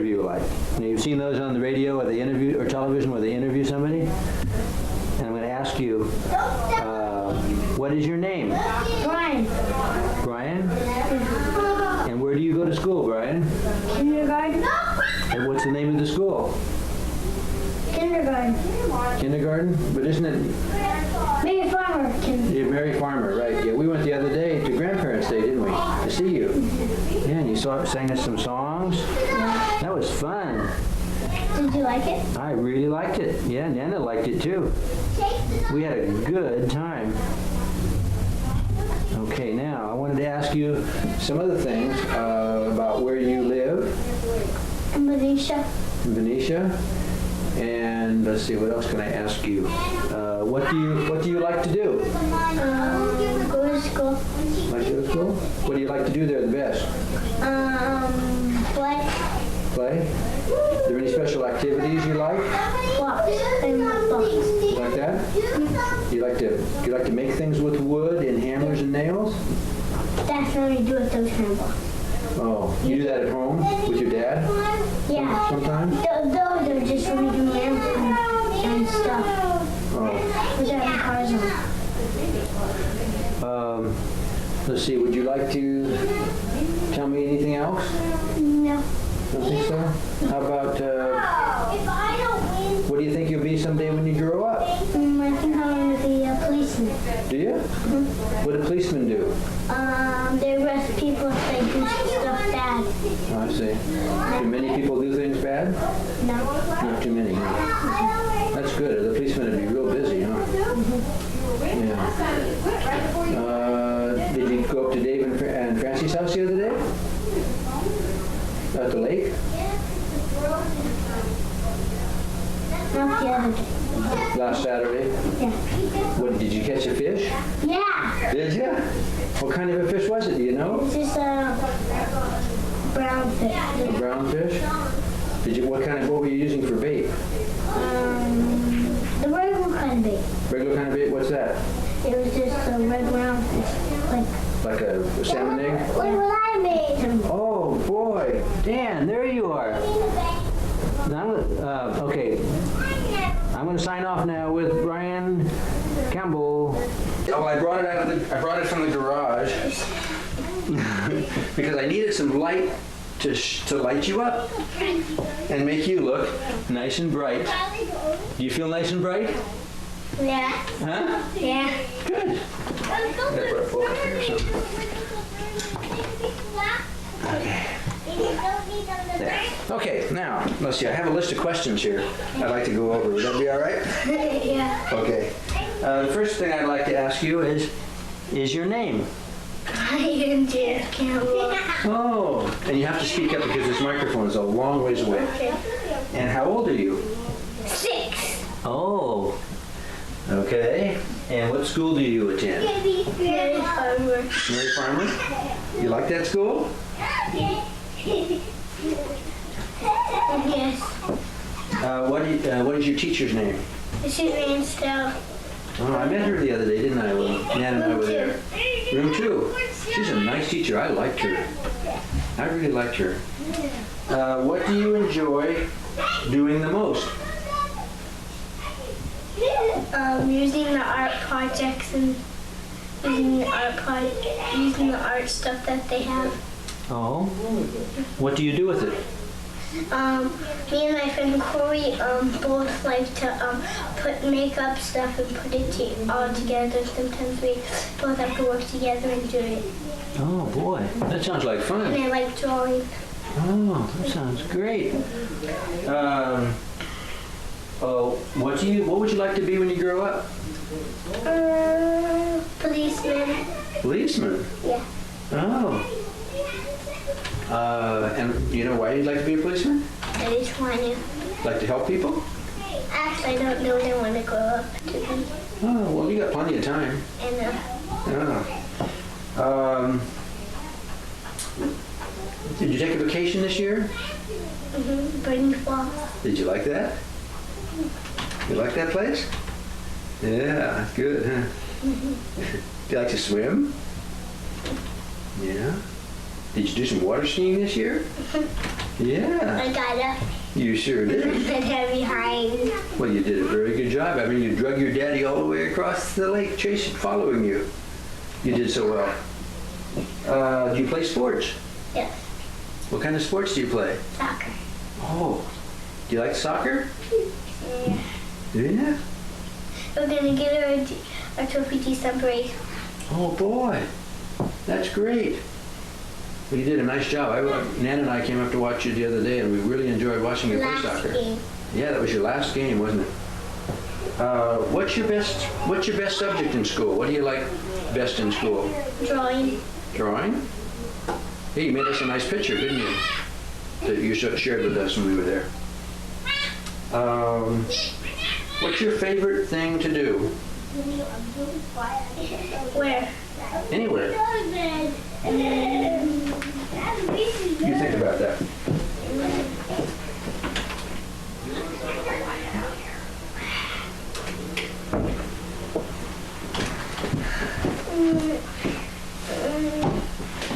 interview like? Now, you've seen those on the radio or the interview or television where they interview somebody? And I'm going to ask you, what is your name? Bryan. Bryan? And where do you go to school, Bryan? Kindergarten. And what's the name of the school? Kindergarten. Kindergarten? But isn't it Mary Farmer. you're Mary Farmer, right? Yeah, we went the other day to Grandparents' Day, didn't we? To see you. Yeah, and you sang us some songs. That was fun. Did you like it? I really liked it. Yeah, Nana liked it too. We had a good time. Okay, now I wanted to ask you some other things about where you live In Malaysia. in Benicia. And let's see, what else can I ask you? What do you like to do? Go to school. Like to go to school? What do you like to do there the best? Play. Play? Are there any special activities you like? Blocks. And blocks. You like that? Do you like to make things with wood and hammers and nails? That's what we do with those kind of blocks. Oh, you do that at home with your dad? Yeah. Sometimes? Those are just when we do ramps and stuff. Oh. We got cars on. Let's see, would you like to tell me anything else? No. Don't think so? How about, what do you think you'll be someday when you grow up? I think I want to be a policeman. Do you? What do policemen do? They arrest people if they do stuff bad. Oh, I see. Do many people do things bad? No. Not too many, huh? That's good. The policemen would be real busy, huh? Yeah. Did you go up to Dave and Francie's house the other day? At the lake? Not the other day. Last Saturday? Yeah. What, did you catch a fish? Yeah. Did you? What kind of a fish was it, do you know? It's just a brown fish. A brown fish? What were you using for bait? The regular kind of bait. Regular kind of bait, what's that? It was just a red brown fish. Like a salmon egg? Look what I made. Oh boy, Dan, there you are. Now, okay, I'm going to sign off now with Bryan Campbell. Oh, I brought it from the garage because I needed some light to light you up and make you look nice and bright. Do you feel nice and bright? Yeah. Huh? Yeah. Good. I'm gonna put a book up here or something. Okay. There. Okay, now, let's see, I have a list of questions here I'd like to go over. Would that be all right? Yeah. Okay. The first thing I'd like to ask you is your name? Bryan Campbell. Oh, and you have to speak up because this microphone is a long ways away. Okay. And how old are you? 6. Oh, okay. And what school do you attend? Mary Farmer. Mary Farmer? You like that school? Yes. What is your teacher's name? This is Ransdale. Oh, I met her the other day, didn't I? When Nan and I were there. Room 2. She's a nice teacher. I liked her. I really liked her. What do you enjoy doing the most? Using the art projects and using the art stuff that they have. Oh. What do you do with it? Me and my friend Corey both like to put makeup stuff and put it all together. Sometimes we both have to work together and do it. Oh boy, that sounds like fun. And I like drawing. Oh, that sounds great. What would you like to be when you grow up? Policeman. Policeman? Yeah. Oh. And you know why you'd like to be a policeman? I just want to. Like to help people? Actually, I don't know when I want to grow up to be. Oh, well, you got plenty of time. And Yeah. Did you take a vacation this year? Burning Falls. Did you like that? You like that place? Yeah, good, huh? Do you like to swim? Yeah. Did you do some water skiing this year? Yeah, I got you sure did. her behind. Well, you did a very good job. I mean, you drug your daddy all the way across the lake, following you. You did so well. Do you play sports? Yes, What kind of sports do you play? soccer. Oh, do you like soccer? Yeah. Do you? We're gonna get her a trophy December 8th. Oh boy, that's great. Well, you did a nice job. Nan and I came up to watch you the other day, and we really enjoyed watching you play Last soccer. game. Yeah, that was your last game, wasn't it? What's your best subject in school? What do you like best in school? Drawing. Drawing? Hey, you made us a nice picture, didn't you? That you shared with us when we were there. What's your favorite thing to do? Where? Anywhere. You think about that.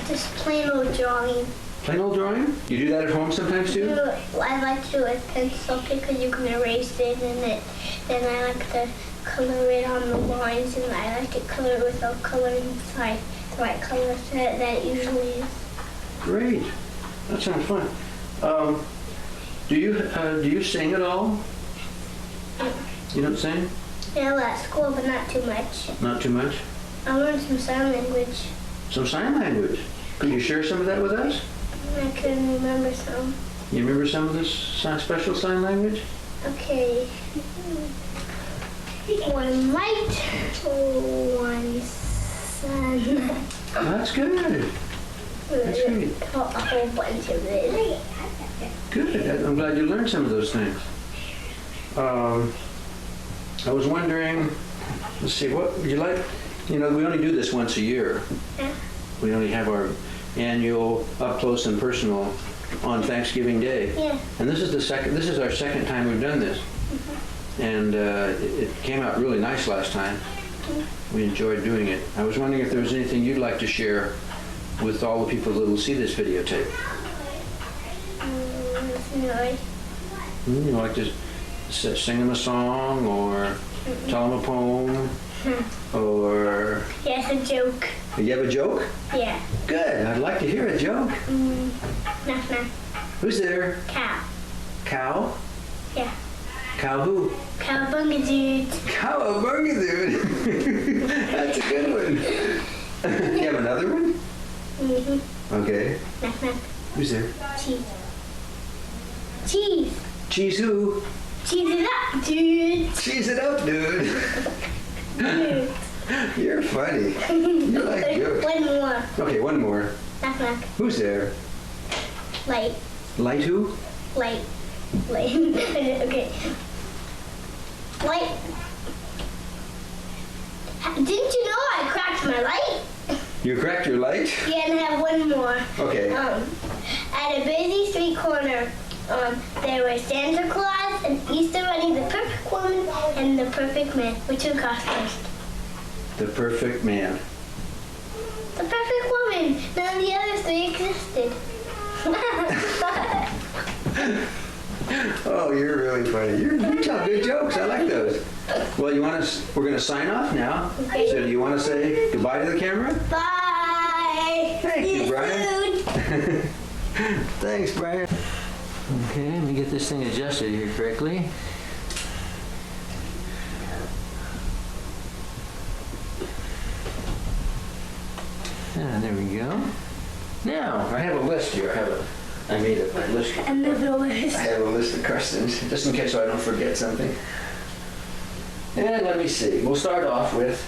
Just plain old drawing. Plain old drawing? You do that at home sometimes too? I like to do it with pencil because you can erase it, and then I like to color it on the lines, and I like to color it without coloring inside the right color that it usually is. Great. That sounds fun. Do you sing at all? You don't sing? Yeah, at school, but not too much. Not too much? I learned some sign language. Some sign language. Could you share some of that with us? I couldn't remember some. You remember some of this special sign language? Okay. One light, one sun. Oh, that's good. That's great. A whole bunch of it. Good. I'm glad you learned some of those things. I was wondering, let's see, what you like? You know, we only do this once a year. Yeah. We only have our annual up close and personal on Thanksgiving Day. Yeah. And this is our second time we've done this. And it came out really nice last time. We enjoyed doing it. I was wondering if there was anything you'd like to share with all the people that will see this videotape. No. You like to sing them a song or tell them a poem or... Yeah, it's a joke. You have a joke? Yeah. Good. I'd like to hear a joke. Knock, knock. Who's there? Cow. Cow? Yeah. Cow who? Cowabunga dude. Cowabunga dude. That's a good one. You have another one? Mm-hmm. Okay. Knock, knock. Who's there? Cheese. Cheese. Cheese who? Cheese it up, dude. Cheese it up, dude. Dude. You're funny. You like jokes. One more. Okay, one more. Knock, knock. Who's there? Light. Light who? Light. Light. Okay. Light. Didn't you know I cracked my light? You cracked your light? Yeah, and I have one more. Okay. At a busy street corner, there were Santa Claus, an Easter Bunny, the perfect woman, and the perfect man. Which one cost first? The perfect man. The perfect woman. None of the other three existed. Oh, you're really funny. You tell good jokes. I like those. Well, we're going to sign off now. Okay. So do you want to say goodbye to the camera? Bye. Thank See you, Brian. soon. Thanks, Brian. Okay, let me get this thing adjusted here correctly. Ah, there we go. Now, I have a list here. I made a list. Another list. I have a list of questions, just in case I don't forget something. And let me see. We'll start off with,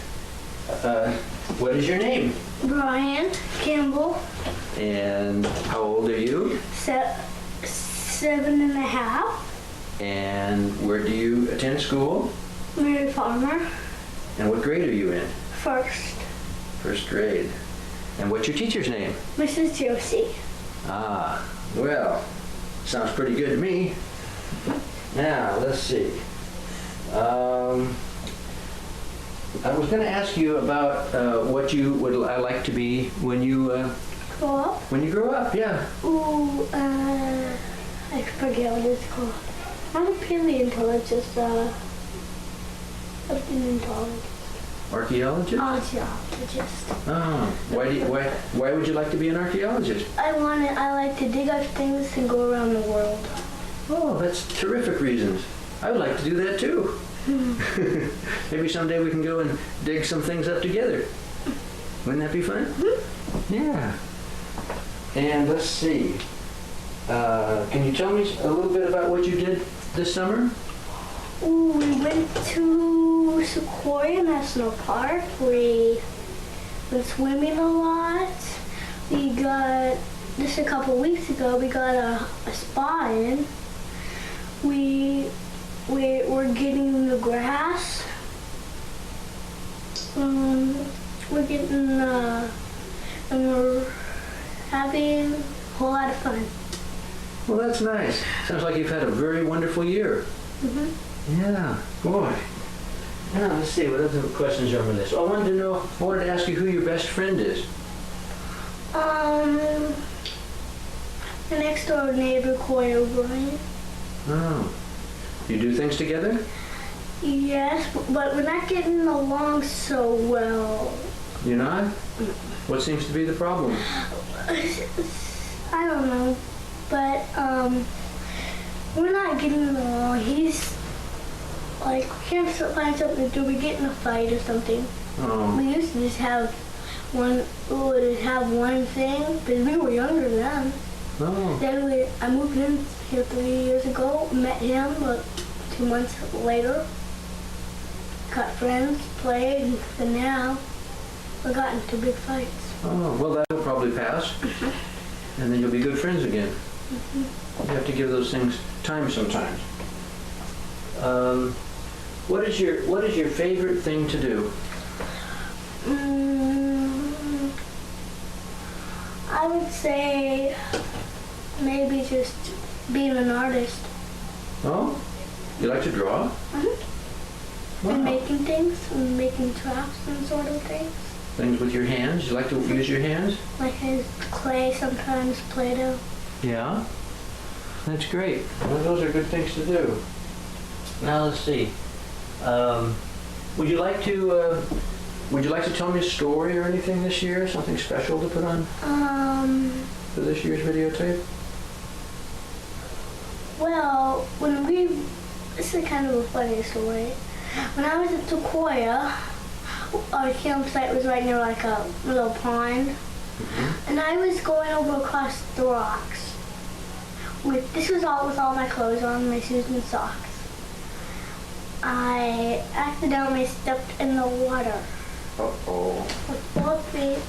what is your name? Bryan Campbell, And how old are you? 7.5. And where do you attend school? Mary Farmer, And what grade are you in? first. First grade. And what's your teacher's name? Mrs. Josie. Ah, well, sounds pretty good to me. Now, let's see. I was going to ask you about what you would like to be when you grow up? When you grow up, yeah. Ooh, I forget what it's called. Not a paleontologist, a paleontologist. Archaeologist? Archaeologist. Oh, why would you like to be an archaeologist? I like to dig up things and go around the world. Oh, that's terrific reasons. I would like to do that too. Maybe someday we can go and dig some things up together. Wouldn't that be fun? Mm-hmm. Yeah. And let's see. Can you tell me a little bit about what you did this summer? Ooh, we went to Sequoia National Park. We went swimming a lot. We got, just a couple weeks ago, we got a spa in. We're getting the grass. We're getting, and we're having a whole lot of fun. Well, that's nice. Sounds like you've had a very wonderful year. Mm-hmm. Yeah, boy. Now, let's see, what other questions are on the list? I wanted to ask you who your best friend is. The next door neighbor, Bryan. Oh. You do things together? Yes, but we're not getting along so well. You're not? What seems to be the problem? I don't know, but we're not getting along. He's like, we can't find something to do. We get in a fight or something. Oh. We used to just have one thing, because we were younger then. Oh. Then I moved in here 3 years ago, met him, but 2 months later, got friends, played, and now we got into big fights. Oh, well, that'll probably pass. And then you'll be good friends again. Mm-hmm. You have to give those things time sometimes. What is your favorite thing to do? I would say maybe just being an artist. Oh? You like to draw? Mm-hmm. Wow. And making things, and making crafts and sort of things. Things with your hands? You like to use your hands? Like clay sometimes, Play-Doh. Yeah. That's great. Well, those are good things to do. Now let's see. Would you like to tell me a story or anything this year? Something special to put on for this year's videotape? Well, this is kind of a funny story. When I was at Sequoia, our campsite was right near like a little pond, and I was going over across the rocks. This was all with all my clothes on, my shoes and socks. I accidentally stepped in the water. Uh-oh. With both feet.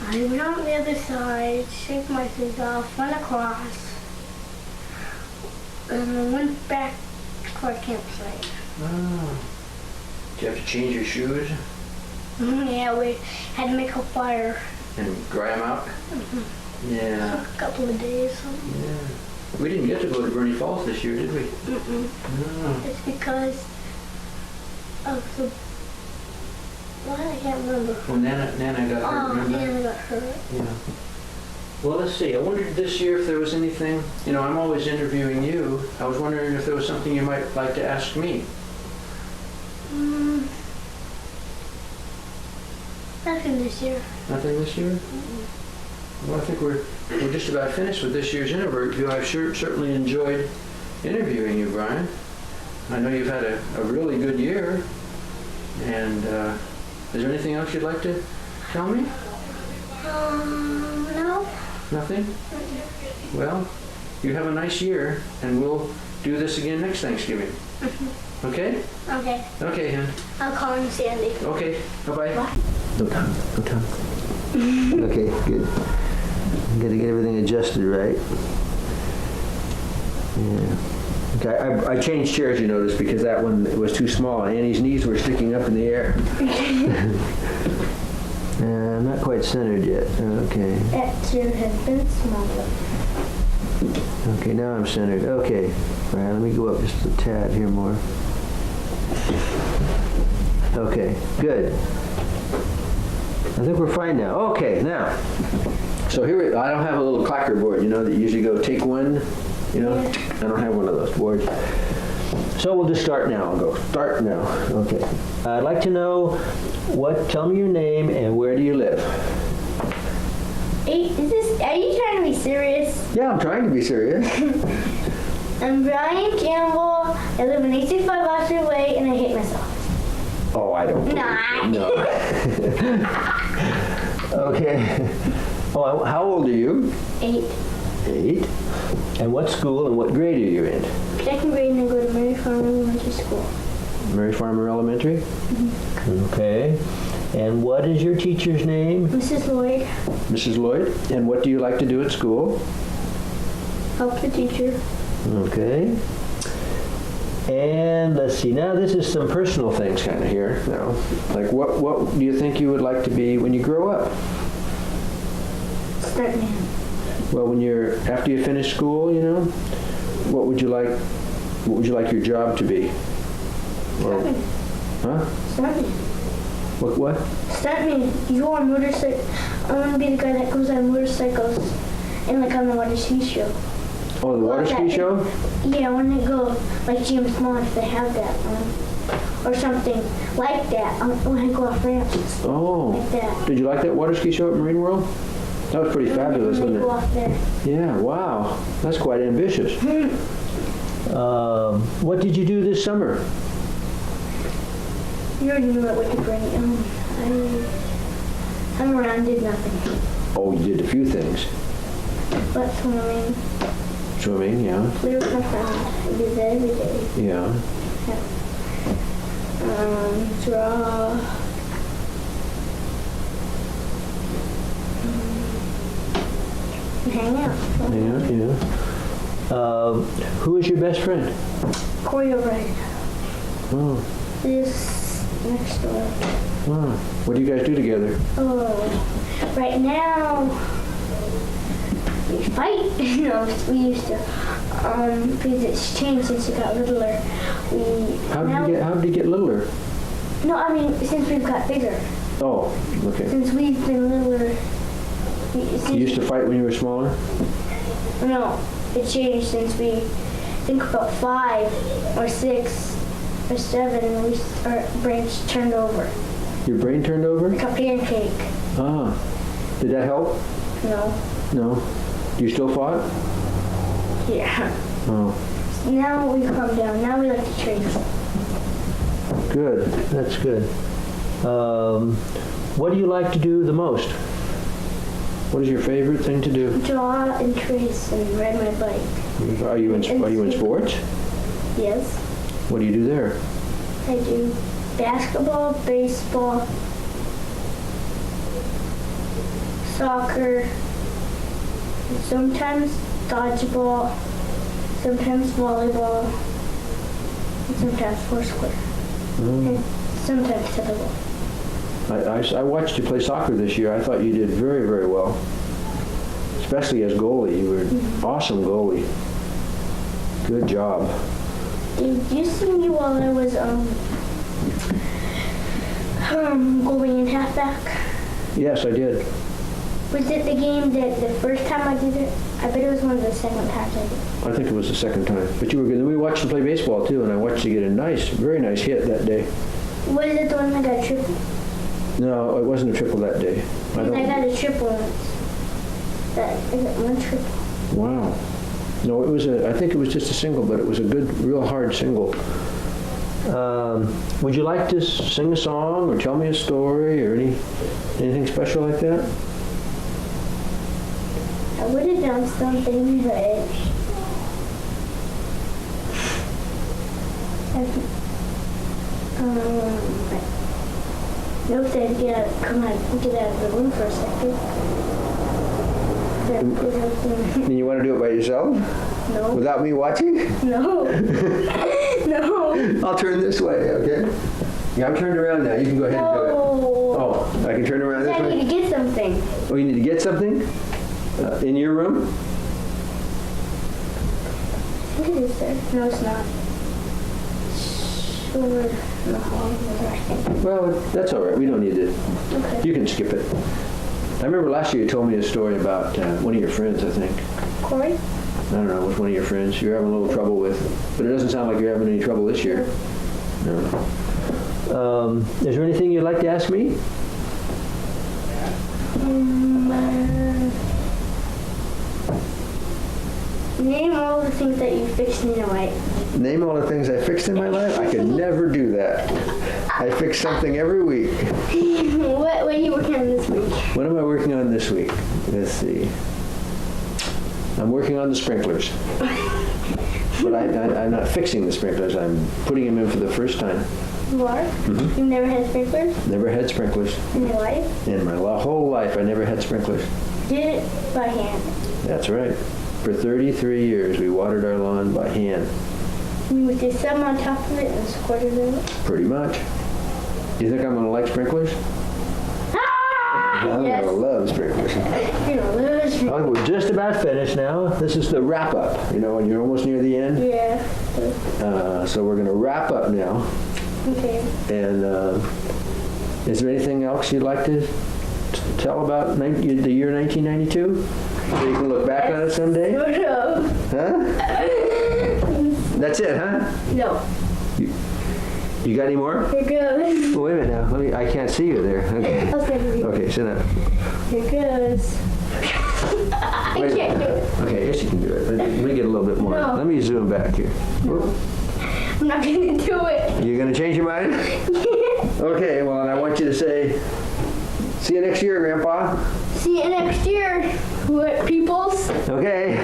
I went on the other side, shake my shoes off, went across, and I went back to our campsite. Oh. Did you have to change your shoes Yeah, we had to make a fire. and dry them out? Yeah. Took a couple of days. Yeah. We didn't get to go to Bernie Falls this year, did we? No. It's because of the... Well, I can't remember. Well, Nana got hurt, remember? Nana got hurt. Yeah. Well, let's see. I wondered this year if there was anything, I'm always interviewing you. I was wondering if there was something you might like to ask me. Nothing this year. Nothing this year? Well, I think we're just about finished with this year's interview. I've certainly enjoyed interviewing you, Bryan. I know you've had a really good year. And is there anything else you'd like to tell me? No. Nothing? Well, you have a nice year, and we'll do this again next Thanksgiving. Okay? Okay. Okay, hon. I'll call him Sandy. Okay, bye-bye. Bye. No time. Okay, good. Gotta get everything adjusted right. Yeah. Okay, I changed chairs, you notice, because that one was too small. Annie's knees were sticking up in the air. I'm not quite centered yet. Okay. That chair has been smaller. Okay, now I'm centered. Okay. All right, let me go up just a tad here more. Okay, good. I think we're fine now. Okay, now. So here, I don't have a little clacker board, you know, that you usually go take one, you know? I don't have one of those boards. So we'll just start now. I'll go start now. Okay. I'd like to know tell me your name and where do you live? Are you trying to be serious? Yeah, I'm trying to be serious. I'm Bryan Campbell. I live in 865 Oxford Way, and I hate myself. Oh, I don't. Nah. No. Okay. Oh, how old are you? 8. 8. And what school and what grade are you in? 2nd grade, and I go to Mary Farmer Elementary School. Mary Farmer Elementary? Mm-hmm. Okay. And what is your teacher's name? Mrs. Lloyd. Mrs. Lloyd. And what do you like to do at school? Help the teacher. Okay. And let's see, now this is some personal things kind of here now. Like what do you think you would like to be when you grow up? Stuntman. Well, after you finish school, you know, what would you like your job to be? Or, Stuntman. huh? Stuntman. What? Stuntman. You go on motorcycle. I want to be the guy that goes on motorcycles and like on the water ski show. Oh, the water ski show? Yeah, I want to go like James Bond if they have that or something like that. I want to go off ramps. Oh. Like that. Did you like that water ski show at Marine World? That was pretty fabulous, wasn't Go it? off there. Yeah, wow. That's quite ambitious. What did you do this summer? You already knew what you bring. I hung around, did nothing. Oh, you did a few things. But swimming, Swimming, yeah. play with my friends. I did that every day. Yeah. Draw. Hang out. Yeah. Who is your best friend? Corey O'Brien. Oh. This next door. Wow. What do you guys do together? Oh, right now we fight. No, we used to. Because it's changed since it got littler. How did you get littler? No, I mean since we've got bigger. Oh, okay. Since we've been littler. You used to fight when you were smaller? No, it changed since we think about 5 or 6 or 7, and our brains turned over. Your brain turned over? Like a pancake. Ah. Did that help? No. No. You still fought? Yeah. Oh. Now we calm down. Now we like to train. Good. That's good. What do you like to do the most? What is your favorite thing to do? Draw and trace and ride my bike. Are you in sports? Yes. What do you do there? I do basketball, baseball, soccer, sometimes dodgeball, sometimes volleyball, and sometimes foursquare, and sometimes tetherball. I watched you play soccer this year. I thought you did very, very well. Especially as goalie. You were an awesome goalie. Good job. Did you see me while I was going in halfback? Yes, I did. Was it the game that the first time I did it? I bet it was one of the second times I did it. I think it was the second time. But you were good. We watched you play baseball too, and I watched you get a very nice hit that day. Was it the one that got triple? No, it wasn't a triple that day. I got a triple once. I got one triple. Wow. No, I think it was just a single, but it was a good, real hard single. Would you like to sing a song or tell me a story or anything special like that? I would have done something, but nope, they'd get out of the room for a second. And you want to do it by yourself? No. Without me watching? No. No. I'll turn this way, okay? Yeah, I'm turned around now. You can go ahead and do it. Oh, I can turn around this I way? need to get something. Oh, you need to get something? In your room? I think it is there. No, it's not. over in the hall. Well, that's all right. We don't need to. Okay. You can skip it. I remember last year you told me a story about one of your friends, I think. Corey? I don't know, with one of your friends you're having a little trouble with. But it doesn't sound like you're having any trouble this year. No. Is there anything you'd like to ask me? Name all the things that you fixed in your life. Name all the things I fixed in my life? I could never do that. I fix something every week. What are you working on this week? What am I working on this week? Let's see. I'm working on the sprinklers. But I'm not fixing the sprinklers. I'm putting them in for the first time. You are? Mm-hmm. You've never had sprinklers? Never had sprinklers. In your life? In my whole life, I never had sprinklers. Did it by hand. That's right. For 33 years, we watered our lawn by hand. You would just some on top of it and squirted it? Pretty much. Do you think I'm going to like sprinklers? I'm Yes. going to love sprinklers. You're gonna lose me. Oh, we're just about finished now. This is the wrap up, you know, when you're almost near the end. Yeah. So we're going to wrap up now. Okay. And is there anything else you'd like to tell about the year 1992? So you can look back on it someday? Sort of. Huh? That's it, huh? No. You got any more? Here goes. Oh, wait a minute now. I can't see you there. Okay. I was gonna do. Okay, sit up. Here goes. I Wait a can't do minute. it. Okay, yes you can do it. Let me get a little bit more. No. Let me zoom back here. No. I'm not gonna do it. You're going to change your mind? Okay, well, and I want you to say, see you next year, Grandpa. See you next year, what peoples? Okay.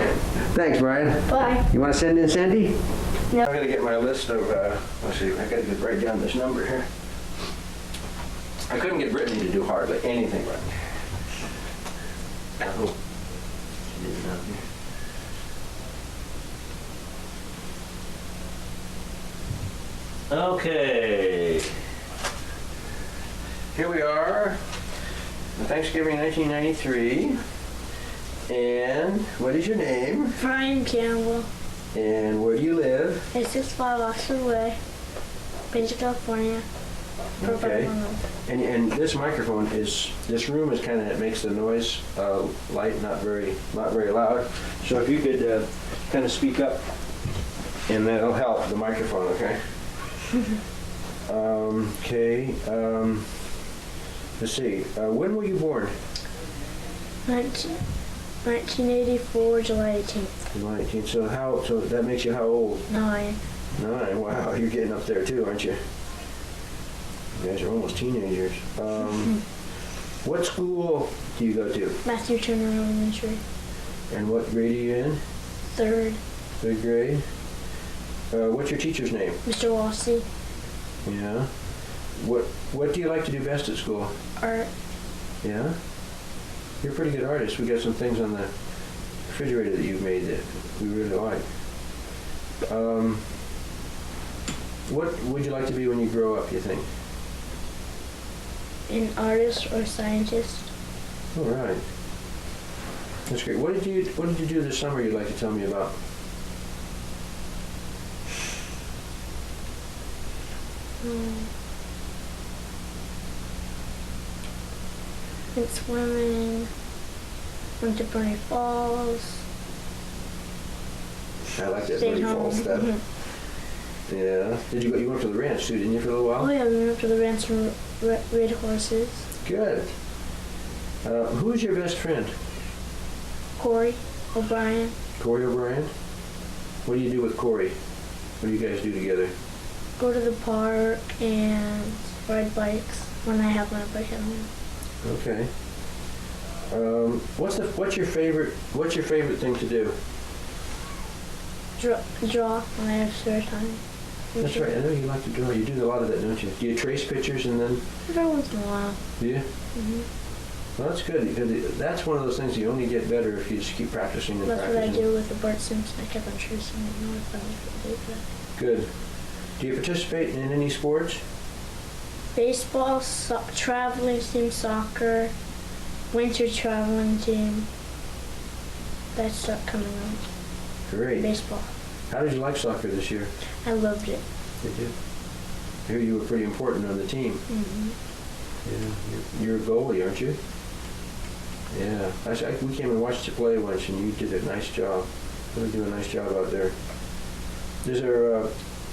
Thanks, Brian. Bye. You want to send in Sandy? No. I'm going to get my list of, let's see, I got to write down this number here. I couldn't get Brittany to do hardly anything right. Oh. She didn't know here. Okay. Here we are, Thanksgiving 1993. And what is your name? Bryan Campbell. And where do you live? It's just 5 blocks away. Benja, California. Okay. And this microphone is, this room is kind of, it makes the noise light, not very loud. So if you could kind of speak up, and that'll help the microphone, okay? Okay. Let's see. When were you born? 1984, July 18th. 19. So that makes you how old? 9. 9. Wow, you're getting up there too, aren't you? You guys are almost teenagers. What school do you go to? Matthew Turner Elementary. And what grade are you in? 3rd. 3rd grade. What's your teacher's name? Mr. Walsey. Yeah. What do you like to do best at school? Art. Yeah? You're a pretty good artist. We got some things on the refrigerator that you've made that we really like. What would you like to be when you grow up, you think? An artist or scientist. All right. That's great. What did you do this summer you'd like to tell me about? Went swimming. Went to Bernie Falls. I like that Stayed Bernie home. Falls stuff. Yeah. You went to the ranch too, didn't you, for a little while? Oh yeah, we went up to the ranch and rid horses. Good. Who's your best friend? Corey O'Brien. Corey O'Brien? What do you do with Corey? What do you guys do together? Go to the park and ride bikes when I have my bike at home. Okay. What's your favorite thing to do? Draw when I have spare time. That's right. I know you like to draw. You do a lot of that, don't you? Do you trace pictures and then? Every once in a while. Do you? Mm-hmm. Well, that's good because that's one of those things you only get better if you just keep practicing and That's practicing. what I do with the Bart Simpson. I kept on tracing it. No, it's funny if I did that. Good. Do you participate in any sports? Baseball, traveling team, soccer, winter traveling team. That's stuff coming up. Great. Baseball. How did you like soccer this year? I loved it. Did you? hear you were pretty important on the team. Yeah, you're a goalie, aren't you? Yeah, we came and watched you play once, and you did a nice job. Really do a nice job out there. Is there a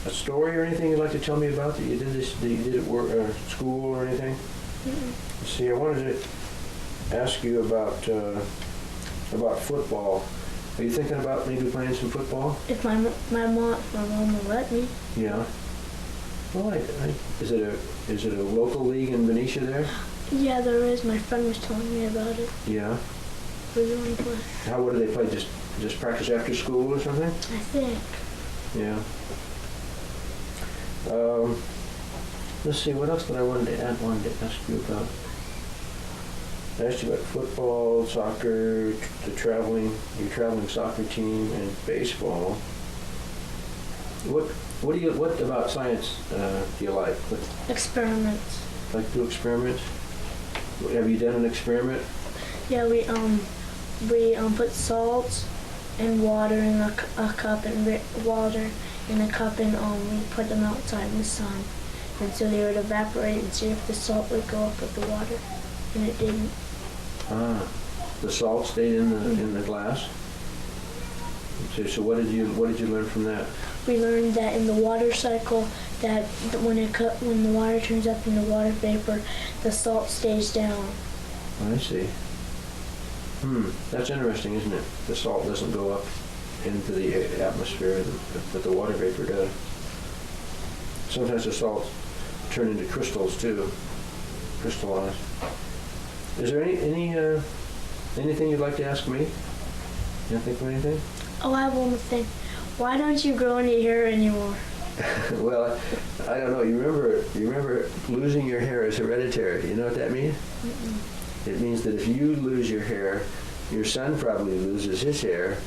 story or anything you'd like to tell me about that you did at work, school or anything? See, I wanted to ask you about football. Are you thinking about maybe playing some football? If my mom will let me. Yeah. Well, is it a local league in Benicia there? Yeah, there is. My friend was telling me about it. Yeah. We're going to play. What do they play? Just practice after school or something? I think. Yeah. Let's see, what else did I wanted to ask you about? I asked you about football, soccer, your traveling soccer team, and baseball. What about science do you like? Experiments. Like to do experiments? Have you done an experiment? Yeah, we put salt and water in a cup and water in a cup, and we put them outside in the sun, and so they would evaporate and see if the salt would go up with the water, and it didn't. The salt stayed in the glass. So what did you learn from that? We learned that in the water cycle, that when the water turns up into water vapor, the salt stays down. I see. That's interesting, isn't it? The salt doesn't go up into the atmosphere, but the water vapor does. Sometimes the salts turn into crystals too, crystallize. Is there anything you'd like to ask me? You think of anything? Oh, I have one more thing. Why don't you grow any hair anymore? Well, I don't know. You remember losing your hair is hereditary. You know what that means? It means that if you lose your hair, your son probably loses his hair,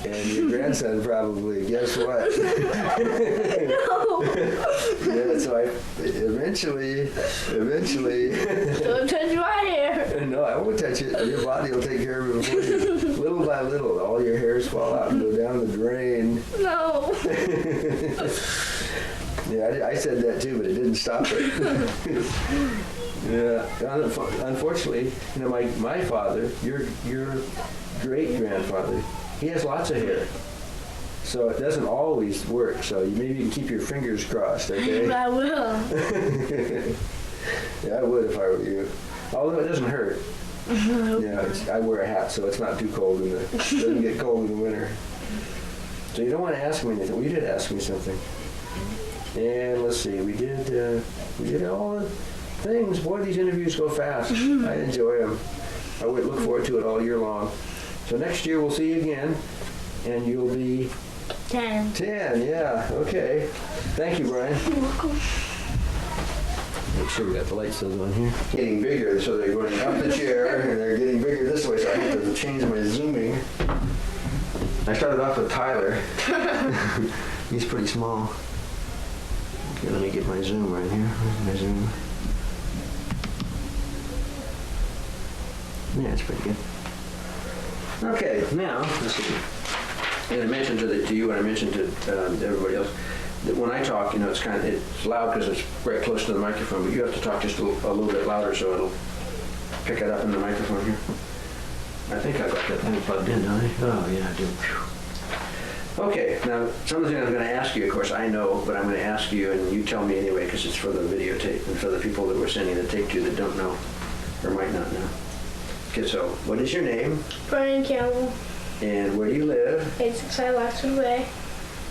and your grandson probably, guess what? No. Yeah, so eventually. Don't touch my hair. No, I won't touch it. Your body will take care of it for you. Little by little, all your hairs fall out and go down the drain. No. Yeah, I said that too, but it didn't stop it. Yeah, unfortunately, my father, your great-grandfather, he has lots of hair. So it doesn't always work, so maybe you can keep your fingers crossed, okay? I will. Yeah, I would if I were you. Although it doesn't hurt. Yeah, I wear a hat, so it's not too cold it doesn't get cold in the winter. So you don't want to ask me anything. Well, you did ask me something. And let's see, we did all the things. Boy, these interviews go fast. I enjoy them. I would look forward to it all year long. So next year we'll see you again, and you'll be 10. 10, yeah, okay. Thank you, Brian. You're welcome. Make sure we got the light still on here. Getting bigger, so they're going up the chair, and they're getting bigger this way, so I have to change my zooming. I started off with Tyler. He's pretty small. Okay, let me get my zoom right here. Where's my zoom? Yeah, it's pretty good. Okay, now, let's see. And I mentioned to you, and I mentioned to everybody else, that when I talk, it's loud because it's very close to the microphone, but you have to talk just a little bit louder so it'll pick it up in the microphone here. I think I got that thing plugged in, don't I? Oh, yeah, I do. Whew. Okay, now, some of the things I'm going to ask you, of course, I know, but I'm going to ask you, and you tell me anyway, because it's for the videotape and for the people that we're sending the tape to that don't know or might not know. Okay, so what is your name? Bryan Campbell. And where do you live? 865 Oxford Way.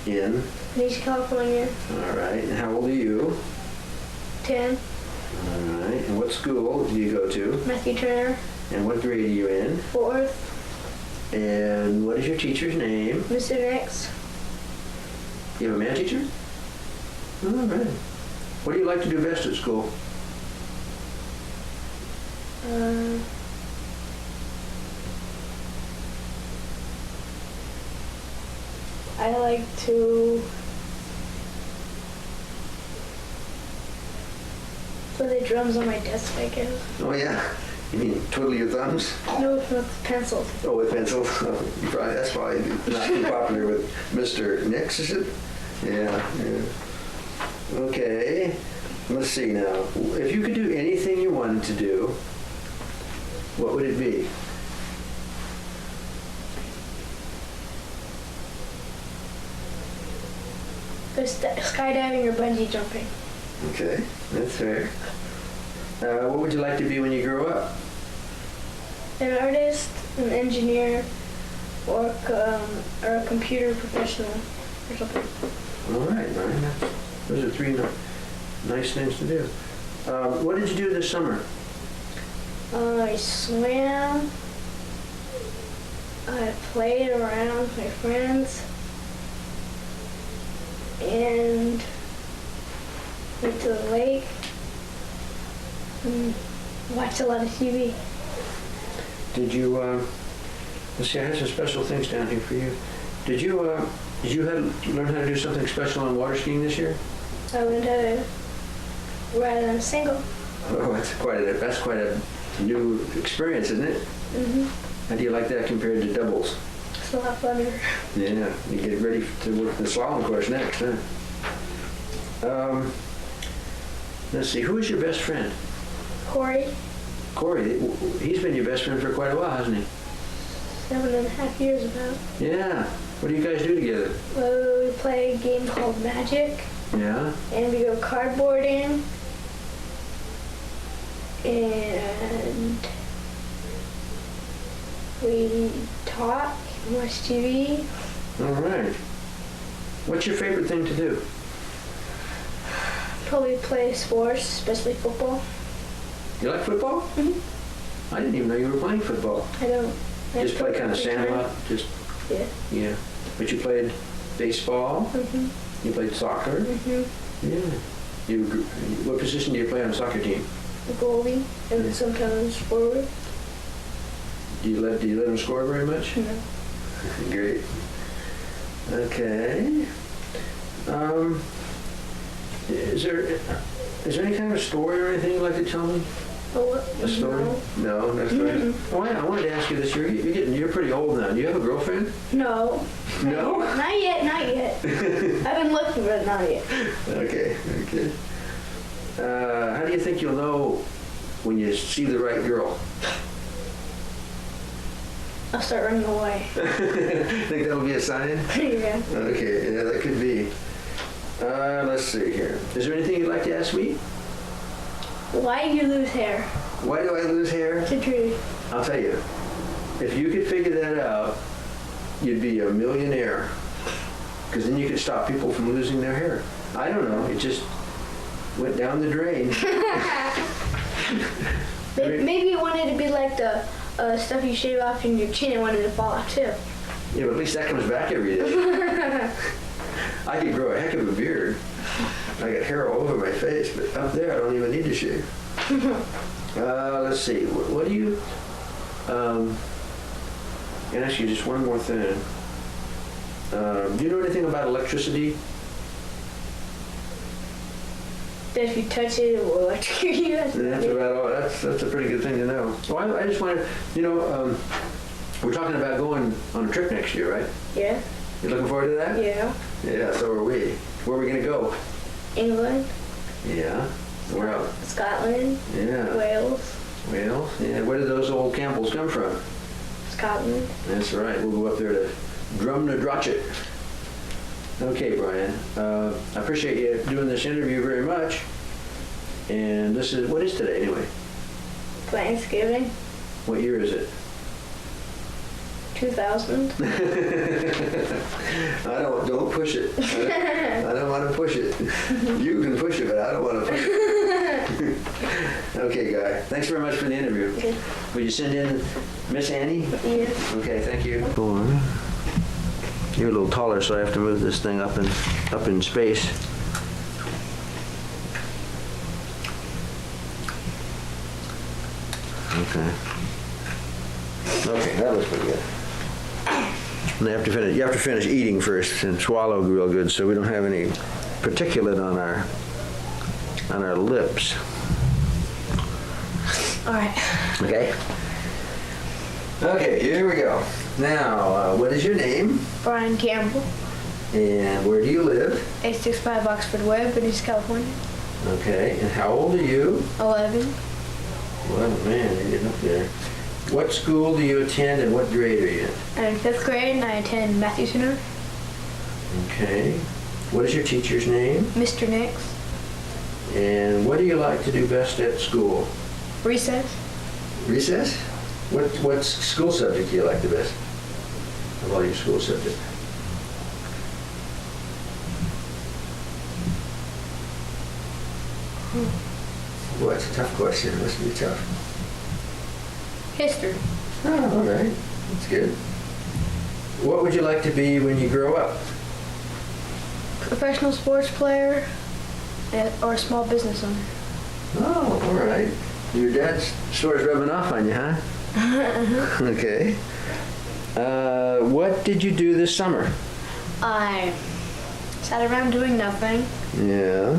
In? Benicia, California. All right. And how old are you? 10. All right. And what school do you go to? Matthew Turner. And what grade are you in? 4th. And what is your teacher's name? Mr. Nix. You have a math teacher? All right. What do you like to do best at school? I like to play the drums on my desk, I guess. Oh, yeah. You mean twiddle your thumbs? No, with pencils. Oh, with pencils? That's probably not too popular with Mr. Nix, is it? Yeah, yeah. Okay. Let's see now. If you could do anything you wanted to do, what would it be? Go skydiving or bungee jumping. Okay, that's fair. What would you like to be when you grow up? An artist, an engineer, or a computer professional or something. All right, Brian. Those are three nice things to do. What did you do this summer? I swam. I played around with my friends. And went to the lake and watched a lot of TV. Did you, let's see, I have some special things down here for you. Did you learn how to do something special on water skiing this year? I learned how to ride on a single. Oh, that's quite a new experience, isn't it? Mm-hmm. How do you like that compared to doubles? It's a lot funner. Yeah, you get ready to work the slalom course next, huh? Let's see, who is your best friend? Corey, Corey, he's been your best friend for quite a while, hasn't he? 7.5 years about. Yeah. What do you guys do together? We play a game called Magic, Yeah. and we go cardboarding, and we talk, watch TV. All right. What's your favorite thing to do? Probably play sports, especially football. You like football? Mm-hmm. I didn't even know you were playing football. I don't. Just play kind of sandlot? Just, Yeah. yeah. But you played baseball? Mm-hmm. You played soccer? Mm-hmm. Yeah. What position do you play on a soccer team? Goalie and sometimes forward. Do you let them score very much? No. Great. Okay. Is there any kind of story or anything you'd like to tell me? A story? No, no story. Mm-hmm. Oh, I wanted to ask you this. You're pretty old now. Do you have a girlfriend? No. No? Not yet, not yet. I've been looking, but not yet. Okay. How do you think you'll know when you see the right girl? I'll start running away. Think that'll be a sign? Yeah. Okay, yeah, that could be. Let's see here. Is there anything you'd like to ask me? Why do you lose hair? Why do I lose hair? To tree. I'll tell you. If you could figure that out, you'd be a millionaire. Because then you could stop people from losing their hair. I don't know. It just went down the drain. Maybe you wanted to be like the stuff you shave off in your chin and wanted to fall off too. Yeah, but at least that comes back every day. I could grow a heck of a beard. I got hair all over my face, but up there I don't even need to shave. Let's see. What do you... can I ask you just one more thing? Do you know anything about electricity? That if you touch it, it will electrocute you. That's about all. That's a pretty good thing to know. Well, I just wanted, we're talking about going on a trip next year, right? Yeah. You looking forward to that? Yeah. Yeah, so are we. Where are we going to go? England. Yeah. Where else? Scotland. Yeah. Wales. Wales. Yeah. Where did those old Campbells come from? Scotland. That's right. We'll go up there to Drumnadrochit. Okay, Brian. I appreciate you doing this interview very much. And what is today anyway? Thanksgiving. What year is it? 2000. Don't push it. I don't want to push it. You can push it, but I don't want to push it. Okay, Guy. Thanks very much for the interview. Okay. Would you send in Miss Annie? Yeah. Okay, thank you. You're a little taller, so I have to move this thing up in space. Okay. Okay, that looks pretty good. And you have to finish eating first and swallow real good, so we don't have any particulate on our lips. All right. Okay. Okay, here we go. Now, what is your name? Bryan Campbell. And where do you live? 865 Oxford Way, Venice, California. Okay, and how old are you? 11. Well, man, you're getting up there. What school do you attend and what grade are you in? I'm in 5th grade and I attend Matthew Center. Okay. What is your teacher's name? Mr. Nix. And what do you like to do best at school? Recess. Recess? What school subject do you like the best of all your school subjects? Boy, it's a tough question. It must be tough. History. Oh, all right. That's good. What would you like to be when you grow up? Professional sports player or a small business owner. Oh, all right. Your dad's sort of rubbing off on you, huh? Okay. What did you do this summer? I sat around doing nothing. Yeah.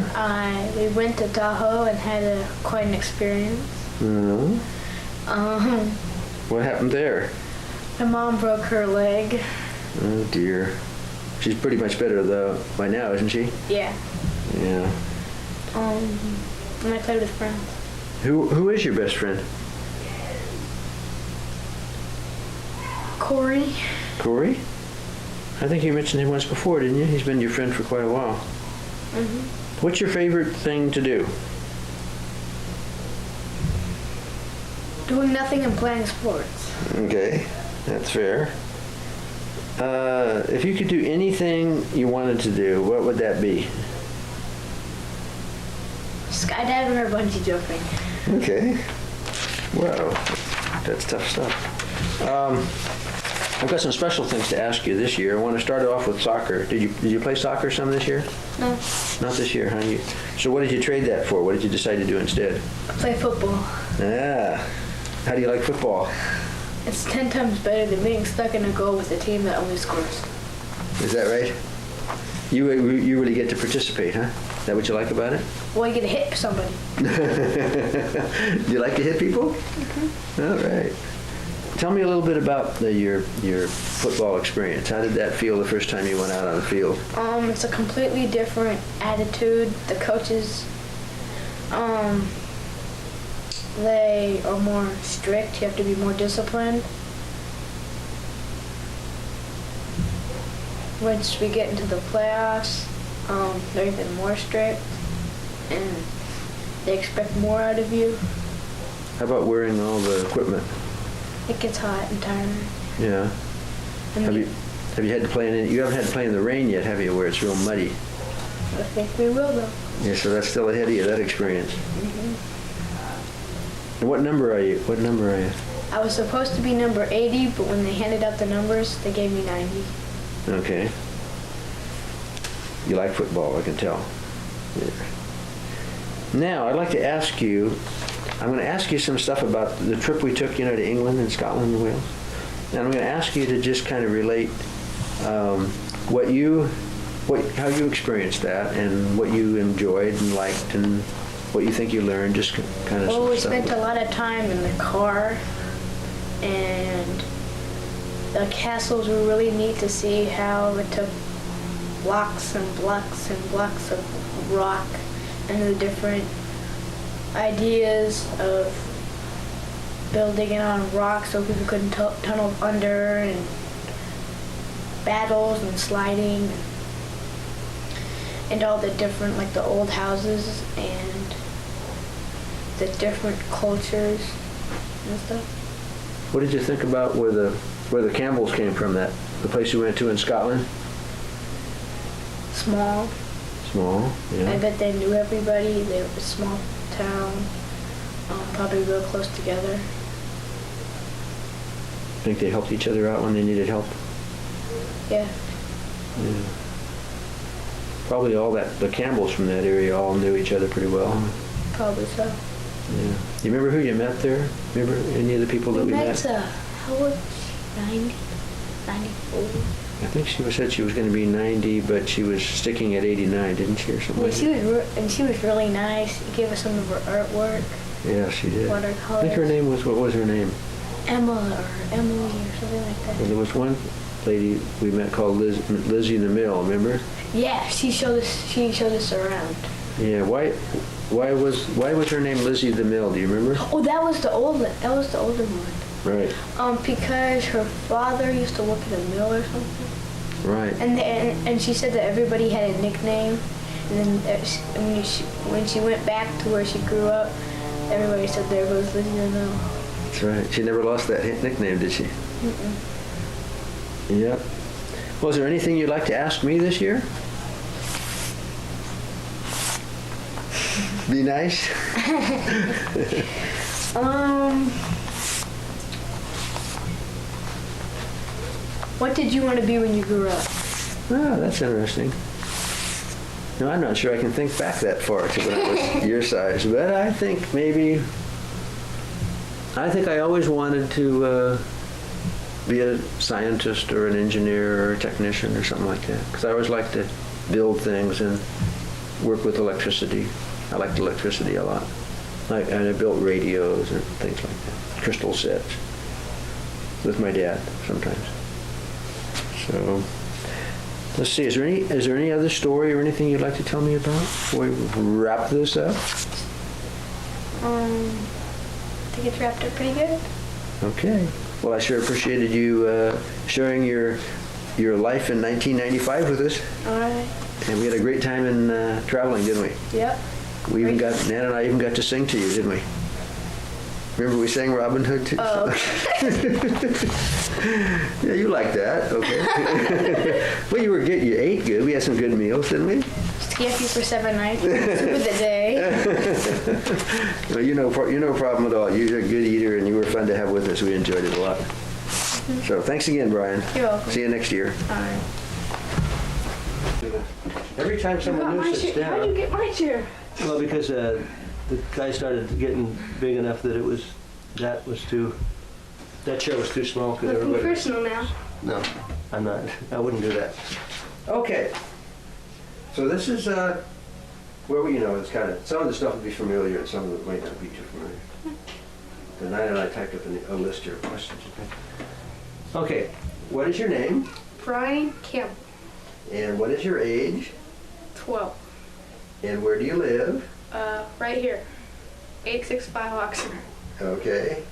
We went to Tahoe and had quite an experience. Mhm. What happened there? My mom broke her leg. Oh dear. She's pretty much better though by now, isn't she? Yeah. Yeah. And I played with friends. Who is your best friend? Corey. Corey? I think you mentioned him once before, didn't you? He's been your friend for quite a while. Mm-hmm. What's your favorite thing to do? Doing nothing and playing sports. Okay, that's fair. If you could do anything you wanted to do, what would that be? Skydiving or bungee jumping. Okay. Wow, that's tough stuff. I've got some special things to ask you this year. I want to start off with soccer. Did you play soccer some this year? No. Not this year, huh? So what did you trade that for? What did you decide to do instead? Play football. Ah. How do you like football? It's 10 times better than being stuck in a goal with a team that only scores. Is that right? You really get to participate, huh? Is that what you like about it? Well, you get to hit somebody. Do you like to hit people? Mm-hmm. All right. Tell me a little bit about your football experience. How did that feel the first time you went out on the field? It's a completely different attitude. The coaches, they are more strict. You have to be more disciplined. Once we get into the playoffs, they're even more strict, and they expect more out of you. How about wearing all the equipment? It gets hot and tiring. Yeah. Have you had to play in it? You haven't had to play in the rain yet, have you, where it's real muddy? I think we will, though. Yeah, so that's still ahead of you, that experience. Mm-hmm. And what number are you? I was supposed to be number 80, but when they handed out the numbers, they gave me 90. Okay. You like football, I can tell. Yeah. Now, I'd like to ask you, I'm going to ask you some stuff about the trip we took, to England and Scotland and Wales. And I'm going to ask you to just kind of relate how you experienced that and what you enjoyed and liked and what you think you learned, just kind of Well, we stuff. spent a lot of time in the car, and the castles were really neat to see how it took blocks and blocks and blocks of rock and the different ideas of building it on rock so people couldn't tunnel under, and battles and sliding and all the different, like the old houses and the different cultures and stuff. What did you think about where the Campbells came from, the place you went to in Scotland? Small. Small, yeah. I bet they knew everybody. They were a small town, probably real close together. Think they helped each other out when they needed help? Yeah. Yeah. Probably the Campbells from that area all knew each other pretty well. Probably so. Yeah. You remember who you met there? Remember any of the people that we met? How old? 90? 94? I think she said she was going to be 90, but she was sticking at 89, didn't she, or something? Yeah, she was really nice. She gave us some of her artwork. Yeah, she did. Watercolors. I think her name was, what was her name? Emma or Emily or something like that. Well, there was one lady we met called Lizzie in the Mill, remember? Yeah, she showed us around. Yeah, why was her name Lizzie the Mill, do you remember? Oh, that was the older one. Right. Because her father used to work at a mill or something. Right. And she said that everybody had a nickname. And then when she went back to where she grew up, everybody said, there goes Lizzie the Mill. That's right. She never lost that nickname, did she? Mm-mm. Yep. Well, is there anything you'd like to ask me this year? Be nice. What did you want to be when you grew up? Oh, that's interesting. No, I'm not sure I can think back that far to when I was your size, but I think I always wanted to be a scientist or an engineer or a technician or something like that, because I always liked to build things and work with electricity. I liked electricity a lot. And I built radios and things like that, crystal sets, with my dad sometimes. So, let's see, is there any other story or anything you'd like to tell me about before we wrap this up? I think it's wrapped up pretty good. Okay. Well, I sure appreciated you sharing your life in 1995 with us. All right. And we had a great time in traveling, didn't we? Yep. Nan and I even got to sing to you, didn't we? Remember we sang Robin Hood too? Oh. Yeah, you liked that, okay. Well, you were good. You ate good. We had some good meals, didn't we? Skippy for 7 nights. Soup of the day. Well, no problem at all. You're a good eater, and you were fun to have with us. We enjoyed it a lot. So thanks again, Brian. You're welcome. See you next year. All right. Every time someone new sits down. How did you get my chair? Well, because the guy started getting big enough that that chair was too small. Nothing personal now. No, I'm not. I wouldn't do that. Okay. So this is where it's kind of, some of the stuff will be familiar and some of it might not be too familiar. And I typed up a list here of questions. Okay. What is your name? Bryan Campbell. And what is your age? 12. And where do you live? Right here. 865 Oxford. Okay.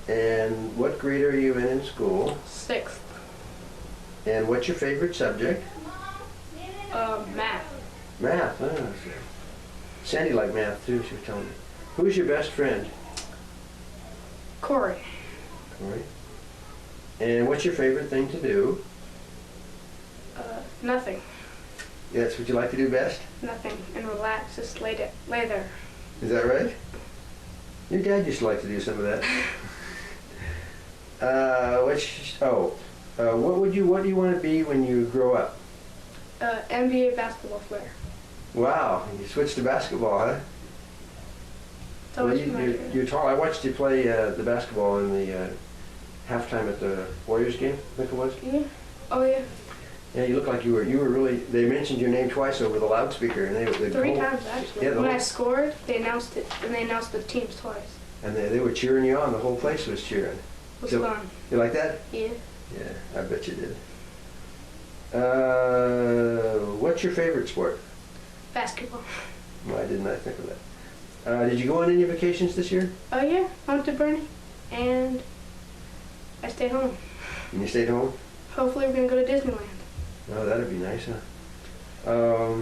And what grade are you in school? 6th. And what's your favorite subject? Math. Math. Oh, sure. Sandy liked math too, she was telling me. Who's your best friend? Corey. Corey. And what's your favorite thing to do? Nothing. That's what you like to do best? Nothing. And relax. Just lay there. Is that right? Your dad used to like to do some of that. What do you want to be when you grow up? NBA basketball player. Wow, you switched to basketball, huh? So Well, much my dream. you're tall. I watched you play the basketball in the halftime at the Warriors game, I think it was. Yeah. Oh yeah. Yeah, you look like you were really. They mentioned your name twice over the loudspeaker, and they 3 times actually. Yeah, when I scored, they announced it, and they announced the teams twice. And they were cheering you on. The whole place was cheering. It was So- fun. You like that? Yeah. Yeah, I bet you did. What's your favorite sport? Basketball. Why didn't I think of that? Did you go on any vacations this year? Oh yeah. I went to Bernie, and I stayed home. And you stayed home? Hopefully we're gonna go to Disneyland. Oh, that'd be nice, huh?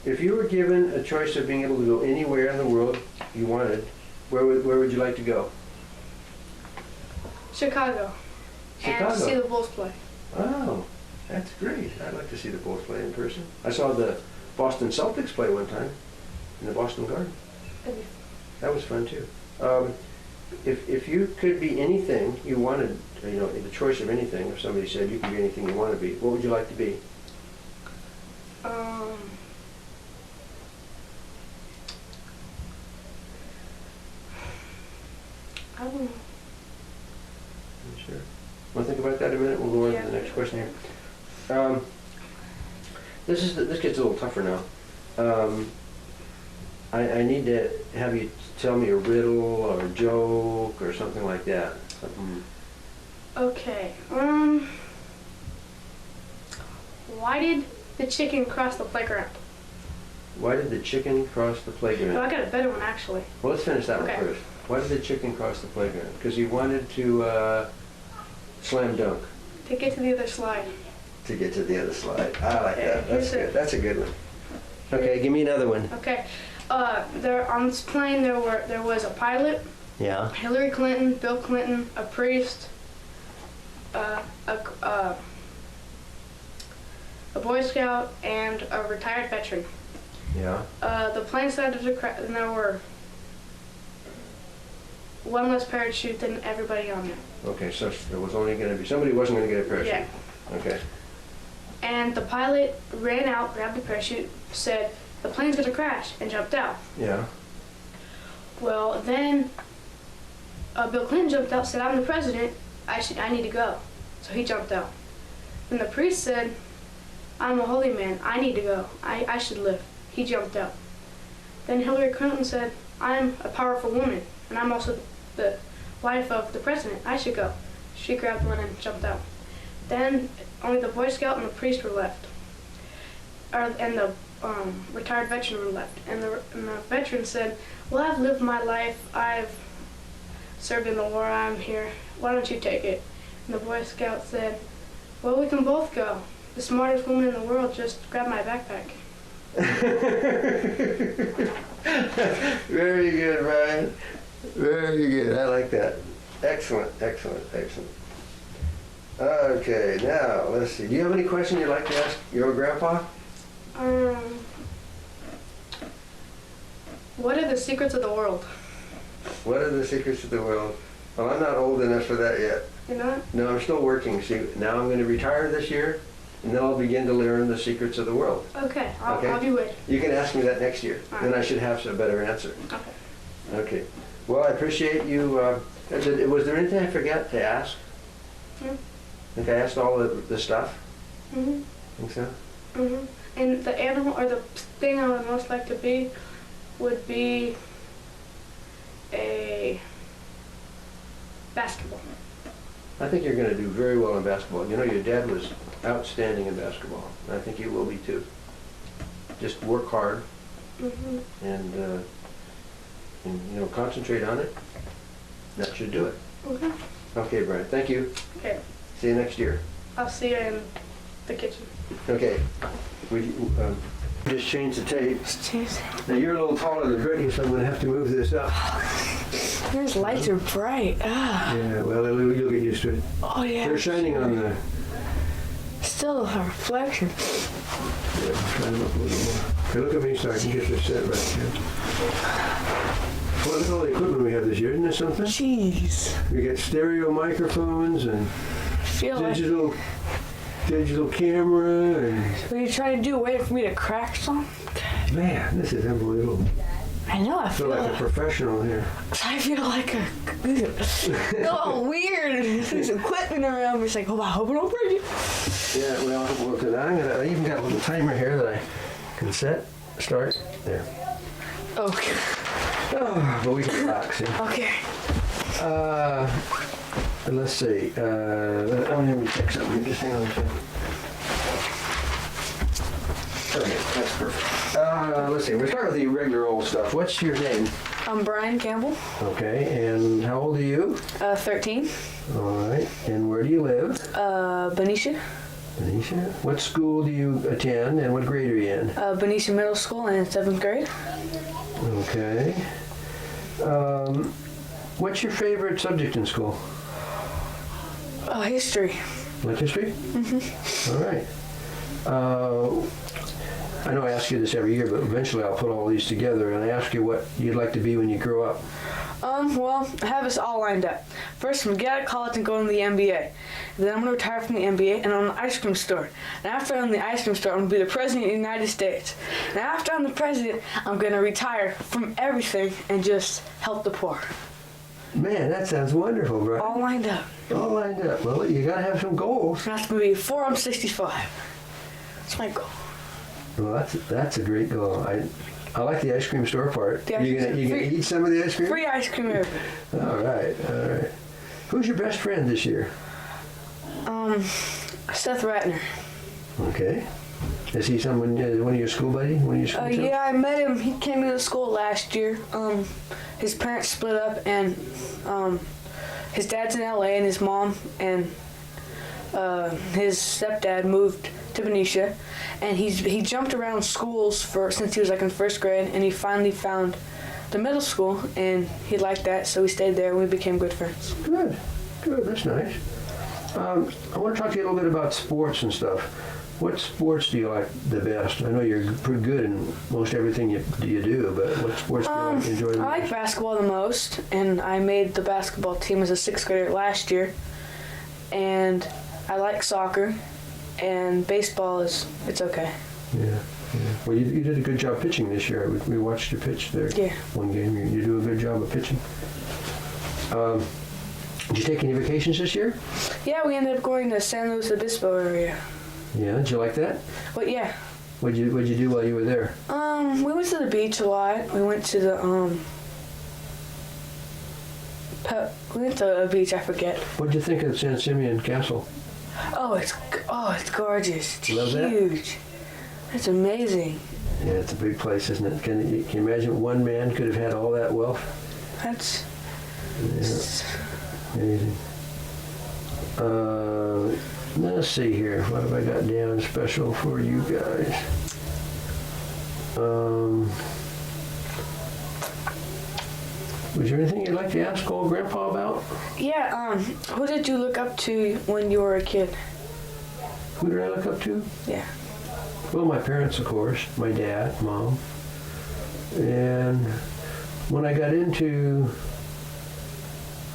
If you were given a choice of being able to go anywhere in the world you wanted, where would you like to go? Chicago. Chicago. And see the Bulls play. Oh, that's great. I'd like to see the Bulls play in person. I saw the Boston Celtics play one time in the Boston Garden. That was fun too. If you could be anything you wanted, the choice of anything, if somebody said you can be anything you want to be, what would you like to be? I don't know. Sure. Want to think about that a minute? We'll go on to the next question here. This gets a little tougher now. I need to have you tell me a riddle or a joke or something like that. Something. Okay. Why did the chicken cross the playground? Why did the chicken cross the playground? No, I got a better one actually. Well, let's finish that Okay. one first. Why did the chicken cross the playground? Because he wanted to slam dunk To get to the other slide. to get to the other slide. I like that. That's Here's good. That's a good one. Okay, give me another one. Okay. There on this plane there was a pilot, Yeah. Hillary Clinton, Bill Clinton, a priest, a Boy Scout, and a retired veteran. Yeah. The plane started to crash, and there were one less parachute than everybody on there. Okay, so there was only going to be somebody wasn't going to get a parachute. Yeah. Okay. And the pilot ran out, grabbed the parachute, said, "The plane's gonna crash," and jumped out. Yeah. Well, then Bill Clinton jumped out, said, "I'm the president. I need to go." So he jumped out. Then the priest said, "I'm a holy man. I need to go. I should live." He jumped out. Then Hillary Clinton said, "I'm a powerful woman, and I'm also the wife of the president. I should go." She grabbed one and jumped out. Then only the Boy Scout and the priest were left, and the retired veteran were left. And the veteran said, "Well, I've lived my life. I've served in the war. I'm here. Why don't you take it?" And the Boy Scout said, "Well, we can both go. The smartest woman in the world just grabbed my backpack." Very good, Ryan. Very good. I like that. Excellent, excellent, excellent. Okay, now let's see. Do you have any question you'd like to ask your grandpa? What are the secrets of the world? What are the secrets of the world? Well, I'm not old enough for that yet. You know? No, I'm still working. See, now I'm going to retire this year, and then I'll begin to learn the secrets of the world. Okay, I'll Okay. be waiting. You can ask me that next year. All Then right. I should have a better answer. Okay. Okay. Well, I appreciate you. Was there anything I forgot to ask? No. I think I asked all the stuff. Mhm. Think so? Mhm. And the animal or the thing I would most like to be would be a basketball. I think you're going to do very well in basketball. You know, your dad was outstanding in basketball. And I think you will be too. Just work hard Mhm. and concentrate on it. That should do it. Okay. Okay, Brian. Thank you. Okay. See you next year. I'll see you in the kitchen. Okay. We just changed the tape. Cheers. Now you're a little taller than Brittany, so I'm going to have to move this up. Those lights are bright. Ah. Yeah, well, you'll get used to it. Oh yeah. They're shining on the... Still a reflection. Yeah, shine them up a little more. Okay, look at me so I can get this set right here. Well, look at all the equipment we have this year. Isn't this something? Jeez. We got stereo microphones and I feel like. digital camera and... What are you trying to do? Waiting for me to crack some? Man, this is unbelievable. I know. I I feel feel like a like. professional here. I feel like a. Oh, weird. There's equipment around me. It's like, oh, I hope I don't break it. Yeah, well, because I even got a little timer here that I can set, start, there. Okay. Oh, but we can talk, see. Okay. Let's see. Let me check something. Just hang on a second. Okay, that's perfect. Let's see. We'll start with the regular old stuff. What's your name? I'm Bryan Campbell. Okay, and how old are you? 13. All right, and where do you live? Benicia. Benicia. What school do you attend, and what grade are you in? Benicia Middle School in 7th grade. Okay. What's your favorite subject in school? History. Like history? Mm-hmm. All right. I know I ask you this every year, but eventually I'll put all these together and ask you what you'd like to be when you grow up. Well, I have this all lined up. First, I'm gonna get out of college and go into the NBA. Then I'm gonna retire from the NBA and own an ice cream store. And after I own the ice cream store, I'm gonna be the president of the United States. And after I'm the president, I'm gonna retire from everything and just help the poor. Man, that sounds wonderful, bro. All lined up. All lined up. Well, you gotta have some goals. And that's gonna be before I'm 65. That's my goal. Well, that's a great goal. I like the ice cream store part. The ice You cream gonna store. eat some of the ice cream? Free ice cream everywhere. All right, all right. Who's your best friend this year? Seth Ratner. Okay. Is he someone, one of your school buddies? One of your school chums? Yeah, I met him. He came to the school last year. His parents split up, and his dad's in LA, and his mom and his stepdad moved to Benicia, and he jumped around schools since he was like in first grade, and he finally found the middle school, and he liked that, so we stayed there, and we became good friends. Good. That's nice. I want to talk to you a little bit about sports and stuff. What sports do you like the best? I know you're pretty good in most everything you do, but what sports do you enjoy the most? I like basketball the most, and I made the basketball team as a 6th grader last year, and I like soccer, and baseball it's okay. Yeah. Well, you did a good job pitching this year. We watched you pitch there. Yeah. One game. You do a good job of pitching. Did you take any vacations this year? Yeah, we ended up going to San Luis Obispo area. Yeah. Did you like that? But yeah. What'd you do while you were there? We went to the beach a lot. We went to the we went to a beach, I forget. What'd you think of San Simeon Castle? Oh, it's gorgeous. It's Love that? huge. It's amazing. Yeah, it's a big place, isn't it? Can you imagine one man could have had all that wealth? That's Yeah. Amazing. Let's see here. What have I got down special for you guys? Was there anything you'd like to ask old Grandpa about? yeah. Who did you look up to when you were a kid? Who did I look up to? Yeah. Well, my parents, of course. My dad, Mom. And when I got into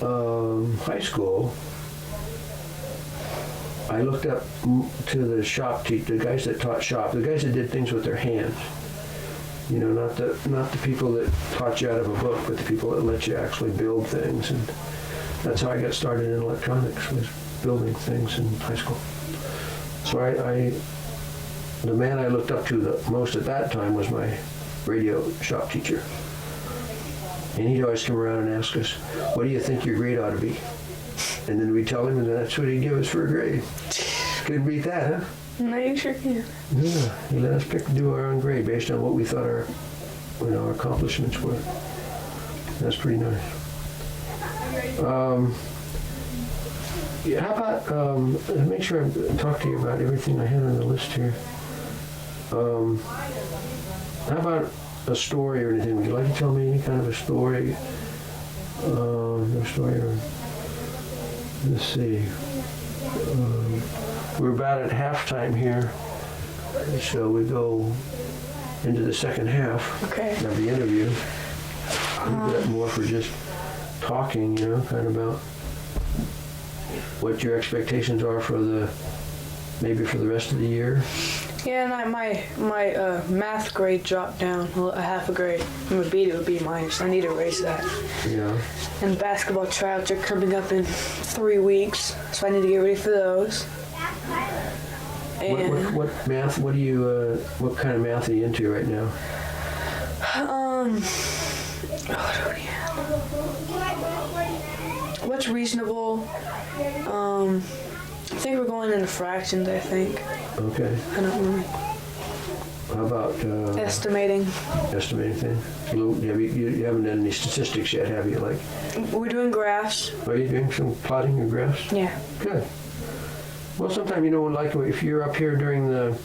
high school, I looked up to the shop the guys that taught shop, the guys that did things with their hands. You know, not the people that taught you out of a book, but the people that let you actually build things. And that's how I got started in electronics, was building things in high school. So the man I looked up to the most at that time was my radio shop teacher. And he'd always come around and ask us, what do you think your grade ought to be? And then we'd tell him, and that's what he'd give us for a grade. Couldn't beat that, huh? No, you sure can. Yeah, he let us do our own grade based on what we thought our accomplishments were. That's pretty nice. Yeah, how about, make sure I talk to you about everything I had on the list here. How about a story or anything? Would you like to tell me any kind of a story? Let's see. We're about at halftime here, so we go into the second half Okay. of the interview. A bit more for just talking, kind of about what your expectations are maybe for the rest of the year. Yeah, and my math grade dropped down a half a grade. From a B to a B minus. I need to raise that. Yeah. And basketball tryouts are coming up in 3 weeks, so I need to get ready for those. And What math? What kind of math are you into right now? What's reasonable? I think we're going into fractions, I think. Okay. I don't know. How about Estimating. thing? You haven't done any statistics yet, have you? Like, We're doing graphs. are you doing some plotting or graphs? Yeah. Good. Well, sometime, like if you're up here during the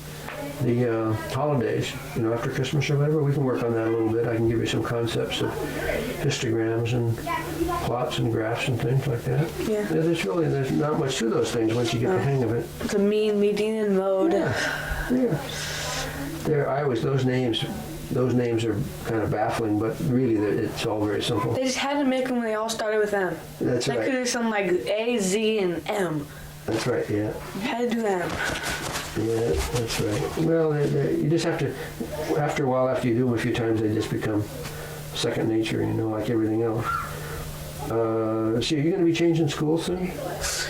holidays, after Christmas or whatever, we can work on that a little bit. I can give you some concepts of histograms and plots and graphs and things like that. Yeah. There's not much to those things once you get the hang of it. It's a mean, median, and mode. Yeah. Those names are kind of baffling, but really it's all very simple. They just had to make them when they all started with M. That's They right. could do something like A, Z, and M. That's right, yeah. Had to do M. Yeah, that's right. Well, you just have to, after a while, after you do them a few times, they just become second nature, like everything else. So are you going to be changing school soon?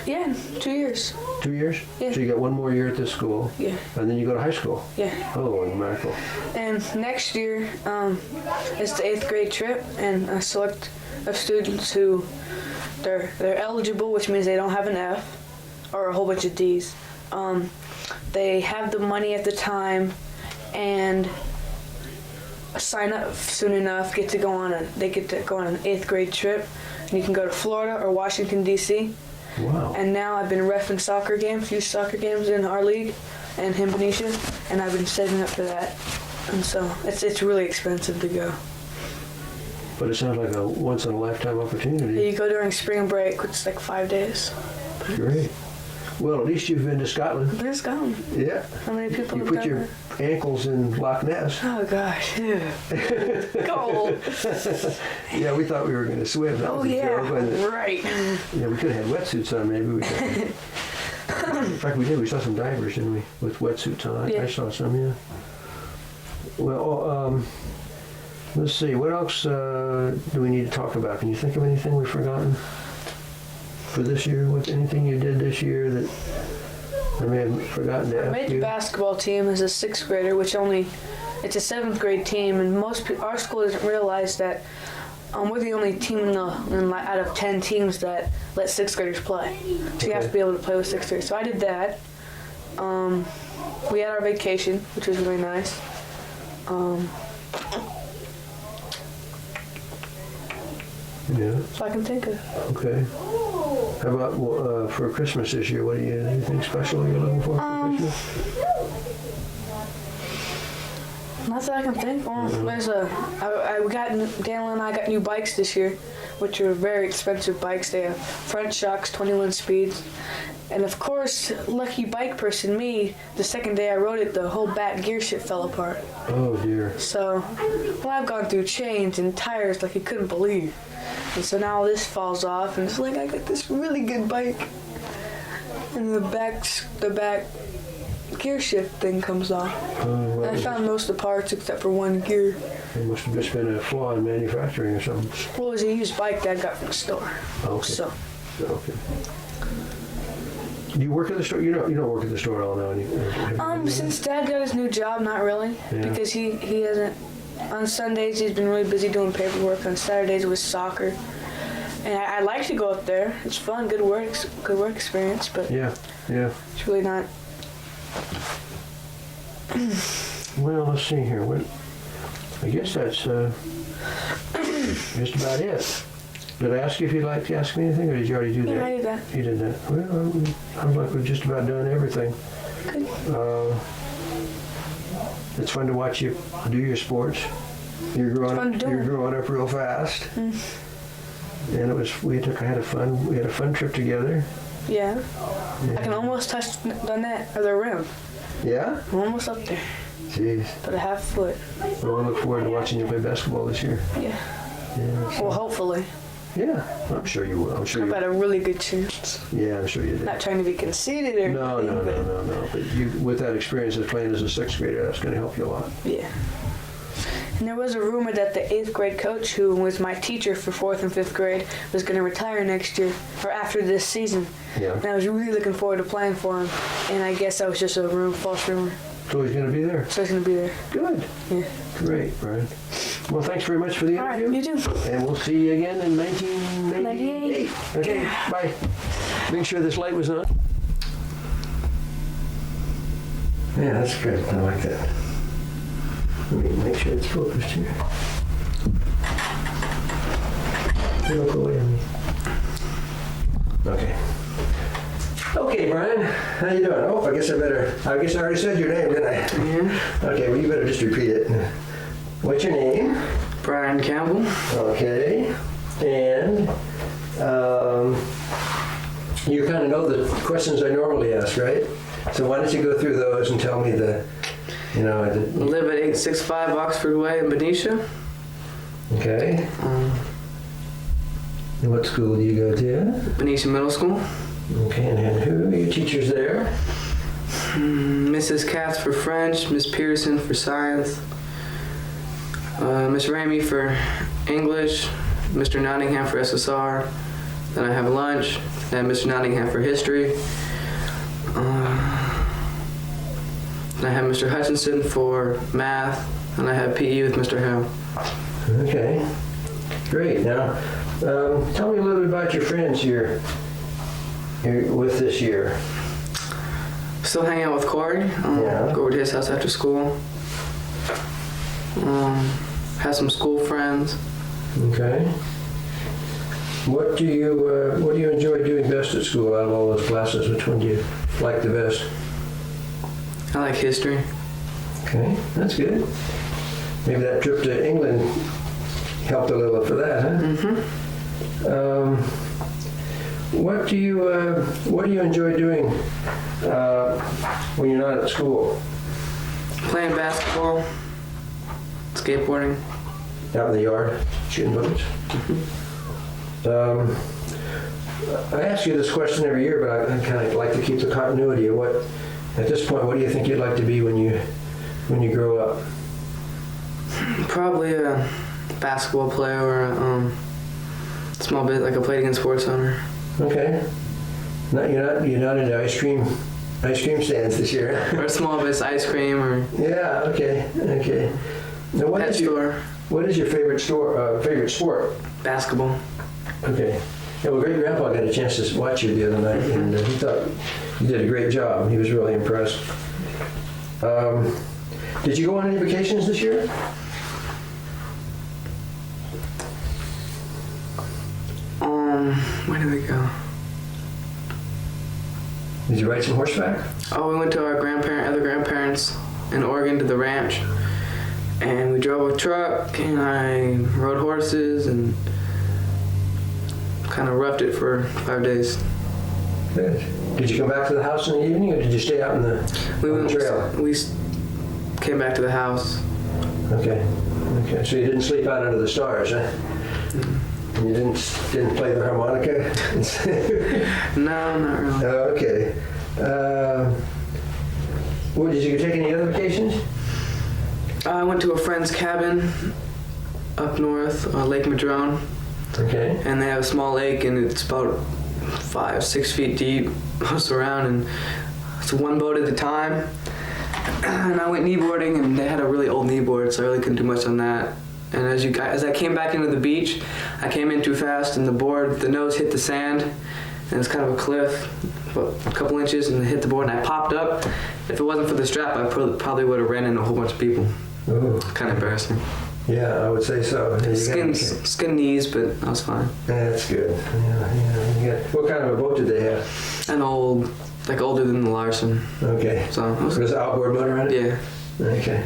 Yeah, 2 years. 2 years? Yeah. So you got one more year at this school? Yeah. And then you go to high school? Yeah. Holy mackerel. And next year is the 8th grade trip, and a select of students who they're eligible, which means they don't have an F or a whole bunch of D's. they have the money at the time and sign up soon enough, they get to go on an 8th grade trip, and you can go to Florida or Washington, D.C. Wow. And now I've been reffing soccer games, youth soccer games in our league and in Benicia, and I've been saving up for that. And so it's really expensive to go. But it sounds like a once-in-a-lifetime opportunity. You go during spring break, which is like 5 days. Great. Well, at least you've been to Scotland. There's gone. Yeah. How many people You have put done your that? ankles in Loch Ness. Oh gosh, yeah. Cold. Yeah, we thought we were going to swim. That Oh was a yeah, joke, wasn't it? right. Yeah, we could have had wetsuits on. Maybe we could. In fact, we did. We saw some divers, didn't we, with wetsuits on? Yeah. I saw some. Yeah. Well, let's see. What else do we need to talk about? Can you think of anything we've forgotten for this year? Anything you did this year that I may have forgotten to I ask made you? the basketball team as a 6th grader, which it's a 7th grade team, and our school doesn't realize that we're the only team out of 10 teams that let 6th graders play. So you have to be able to play with 6th graders. So I did that. We had our vacation, which was really nice. Yeah. So I can think of. Okay. How about for Christmas this year? Anything special you're looking for Christmas? Not that I can think. Well, Daniel and I got new bikes this year, which are very expensive bikes. They have front shocks, 21 speeds. And of course, lucky bike person me, the second day I rode it, the whole back gear shift fell apart. Oh dear. So, I've gone through chains and tires like you couldn't believe. And so now this falls off, and it's like I got this really good bike. And the back gear shift thing comes off. Well, I found most of the parts except for one gear. it must have just been a flaw in manufacturing or something. Well, it was a used bike that I got from the store. Okay. So, Okay. Do you work at the store? You don't work at the store at all now. since Dad got his new job, not really, Yeah. because he hasn't. On Sundays, he's been really busy doing paperwork. On Saturdays, it was soccer. And I like to go up there. It's fun, good work experience, but Yeah. it's really not. Well, let's see here. I guess that's just about it. Did I ask you if you'd like to ask me anything, or did you already do that? Yeah, I did that. You did that. Well, sounds like we've just about done everything. Good. It's fun to watch you do your sports. You're growing fun to up. do You're it. growing up real fast. And we had a fun trip together. Yeah. I can almost touch the net or the rim. Yeah. I'm almost up there, Jeez. but a half foot. Well, I look forward to watching you play basketball this year. Yeah. Yeah. Well, hopefully. Yeah. I'm sure you will. I'm sure I've you. got a really good chance. Yeah, I'm sure you did. Not trying to be conceited or No. anything, but But with that experience of playing as a 6th grader, that's going to help you a lot. yeah. And there was a rumor that the 8th grade coach, who was my teacher for 4th and 5th grade, was going to retire next year, or after this season. Yeah. And I was really looking forward to playing for him. And I guess that was just a false rumor. So he's going to be there. So he's going to be there. Good. Yeah. Great, Brian. Well, thanks very much for the All right, interview. you too. And we'll see you again in 1998. Okay, bye. Make sure this light was on. Yeah, that's good. I like that. Let me make sure it's focused here. Don't go away on me. Okay. Okay, Brian. How you doing? Oh, I guess I already said your name, didn't I? Yeah. Okay, well, you better just repeat it. What's your name? Bryan Campbell. Okay. And you kind of know the questions I normally ask, right? So why don't you go through those and tell me Live at 865 Oxford Way in Benicia. Okay. And what school do you go to? Benicia Middle School. Okay, and who are your teachers there? Mrs. Katz for French, Miss Pearson for science, Miss Ramey for English, Mr. Nottingham for SSR. Then I have lunch, then Mr. Nottingham for history. And I have Mr. Hutchinson for math, and I have PE with Mr. Hill. Okay. Great. Now, tell me a little bit about your friends you're with this year. Still hang out with Corey. Yeah. Go over to his house after school. Have some school friends. Okay. What do you enjoy doing best at school out of all those classes? Which one do you like the best? I like history. Okay, that's good. Maybe that trip to England helped a little for that, huh? Mm-hmm. What do you enjoy doing when you're not at school? Playing basketball, skateboarding. Out in the yard, shooting bullets? I ask you this question every year, but I kind of like to keep the continuity of what, at this point, what do you think you'd like to be when you grow up? Probably a basketball player or a small bit like a plate against sports owner. Okay. You're not into ice cream stands this year. Or a small bit ice cream or Yeah. Okay. Now, pet store. what is your favorite sport? Basketball. Okay. Yeah, well, Great Grandpa got a chance to watch you the other night, and he thought you did a great job. He was really impressed. Did you go on any vacations this year? Where did we go? Did you ride some horseback? Oh, we went to our other grandparents in Oregon to the ranch, and we drove a truck, and I rode horses and kind of roughed it for 5 days. Good. Did you come back to the house in the evening, or did you stay out on the trail? We came back to the house. Okay. So you didn't sleep out under the stars, huh? And you didn't play the harmonica? No, not really. Okay. Did you take any other vacations? I went to a friend's cabin up north, Lake Madrone, Okay. and they have a small lake, and it's about 5-6 feet deep, most around, and it's one boat at a time. And I went kneeboarding, and they had a really old kneeboard, so I really couldn't do much on that. And as I came back into the beach, I came in too fast, and the nose hit the sand, and it's kind of a cliff, about a couple inches, and it hit the board, and I popped up. If it wasn't for the strap, I probably would have ran into a whole bunch of people. Ooh. Kind of embarrassing. Yeah, I would say so. Skin knees, but I was fine. Yeah, that's good. Yeah. What kind of a boat did they have? An old, like older than the Larson. Okay. So Was it outboard motor on it? yeah. Okay.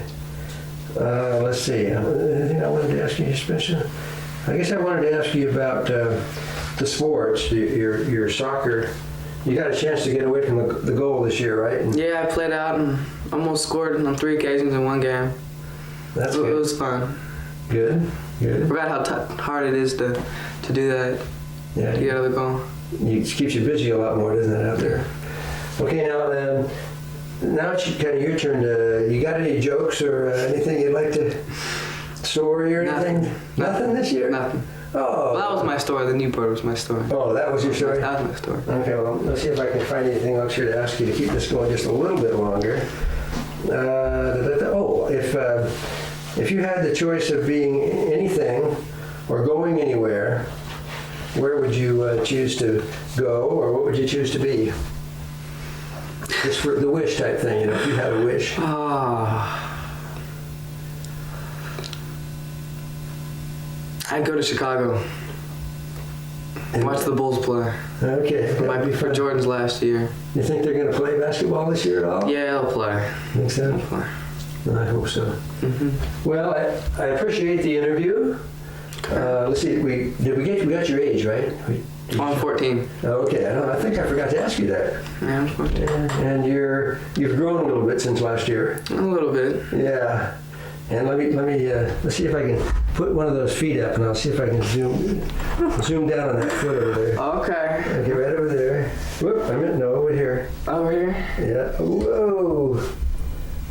Let's see. Anything I wanted to ask you special? I guess I wanted to ask you about the sports. Your soccer. You got a chance to get away from the goal this year, right? Yeah, I played out and almost scored on 3 occasions in one game. That's It good. was fun. Good. I forgot how hard it is to do that. Yeah. To get out of the goal. It keeps you busy a lot more, doesn't it, out there? Okay, now it's kind of your turn. You got any jokes or anything you'd like to story or anything? Nothing this year? Nothing. Oh. Well, that was my story. The Newport was my story. Oh, that was your story? That was my story. Okay, well, let's see if I can find anything else here to ask you to keep this going just a little bit longer. If you had the choice of being anything or going anywhere, where would you choose to go, or what would you choose to be? Just for the wish type thing, if you had a wish. I'd go to Chicago. And watch the Bulls play. Okay. For Jordan's last year. You think they're going to play basketball this year at all? Yeah, they'll play. Think so? They'll play. I hope so. Mm-hmm. Well, I appreciate the interview. Let's see, we got your age, right? I'm 14. Okay, I think I forgot to ask you that. Yeah, I'm 14. And you've grown a little bit since last year. A little bit. Yeah. And let's see if I can put one of those feet up, and I'll see if I can zoom down on that foot over there. Okay. Okay, right over there. Whoop! Over here. Over here? Yeah. Whoa.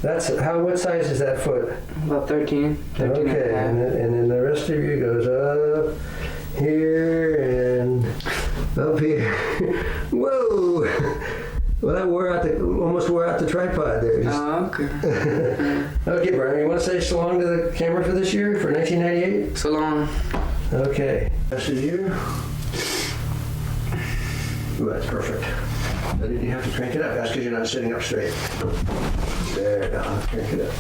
What size is that foot? About 13. 13 and a Okay, half. and then the rest of you goes up here and up here. Whoa! Well, that almost wore out the tripod there. Oh, okay. Okay, Brian, you want to say so long to the camera for this year, for 1998? So long. Okay. Rest of you. Ooh, that's perfect. You have to crank it up. That's because you're not sitting up straight. There, now, crank it up.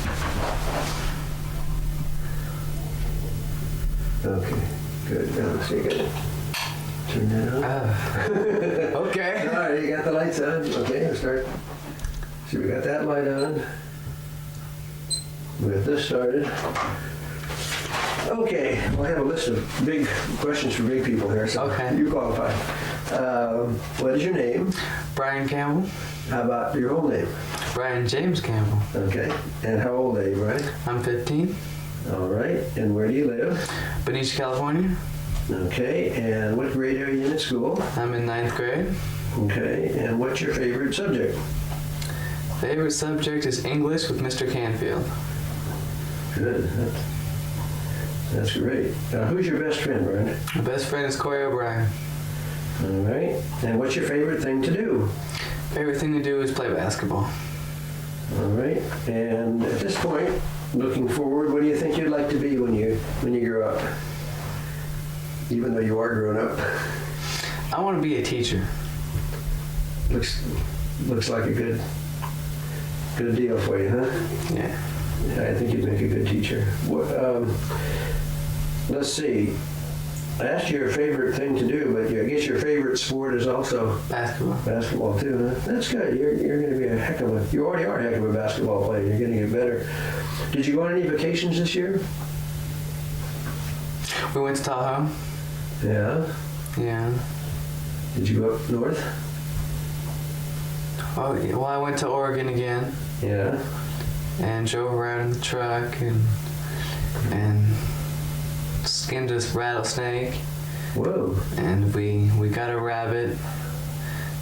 Okay, good. Now, let's see, good. Turn that on. Okay. All right, you got the lights on. Okay, let's start. See, we got that light on. We got this started. Okay, well, I have a list of big questions for big people here, so Okay. you qualify. What is your name? Bryan Campbell. How about your whole name? Bryan James Campbell. Okay, and how old are you, Brian? I'm 15. All right, and where do you live? Benicia, California. Okay, and what grade are you in at school? I'm in 9th grade. Okay, and what's your favorite subject? Favorite subject is English with Mr. Canfield. Good, that's great. Who's your best friend, Brian? My best friend is Corey O'Brien. All right, and what's your favorite thing to do? Favorite thing to do is play basketball. All right, and at this point, looking forward, what do you think you'd like to be when you grow up? Even though you are grown up. I want to be a teacher. Looks like a good deal for you, huh? Yeah. Yeah, I think you'd make a good teacher. Let's see. I asked you your favorite thing to do, but I guess your favorite sport is also Basketball. basketball too, huh? That's good. You're going to be you already are a heck of a basketball player. You're going to get better. Did you go on any vacations this year? We went to Tahoe. Yeah. Yeah. Did you go up north? Oh, yeah. Well, I went to Oregon again Yeah. and drove around in the truck and skinned a rattlesnake. Whoa. And we got a rabbit.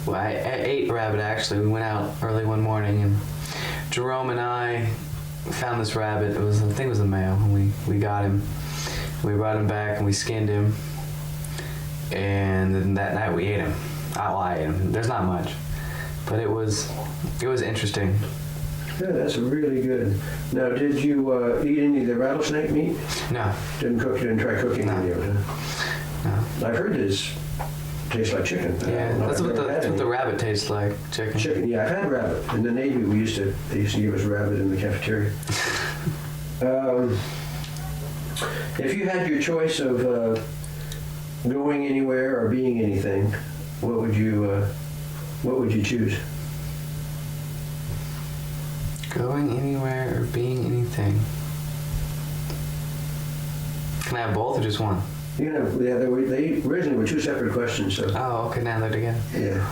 Well, I ate rabbit actually. We went out early one morning and Jerome and I found this rabbit. I think it was a male. And we got him. We brought him back and we skinned him. And then that night we ate him. I ate him. There's not much, but it was interesting. Yeah, that's really good. Now, did you eat any of the rattlesnake meat? No. Didn't try cooking No. any of it, huh? No. I've heard this tastes like chicken. I Yeah, don't know. that's I've what never had the any. rabbit tastes like. Chicken. Chicken, yeah, I've had rabbit. In the Navy, they used to give us rabbit in the cafeteria. If you had your choice of going anywhere or being anything, what would you choose? Going anywhere or being anything. Can I have both or just one? You know, yeah, they originally were two separate questions, so Oh, okay, now they're together. yeah.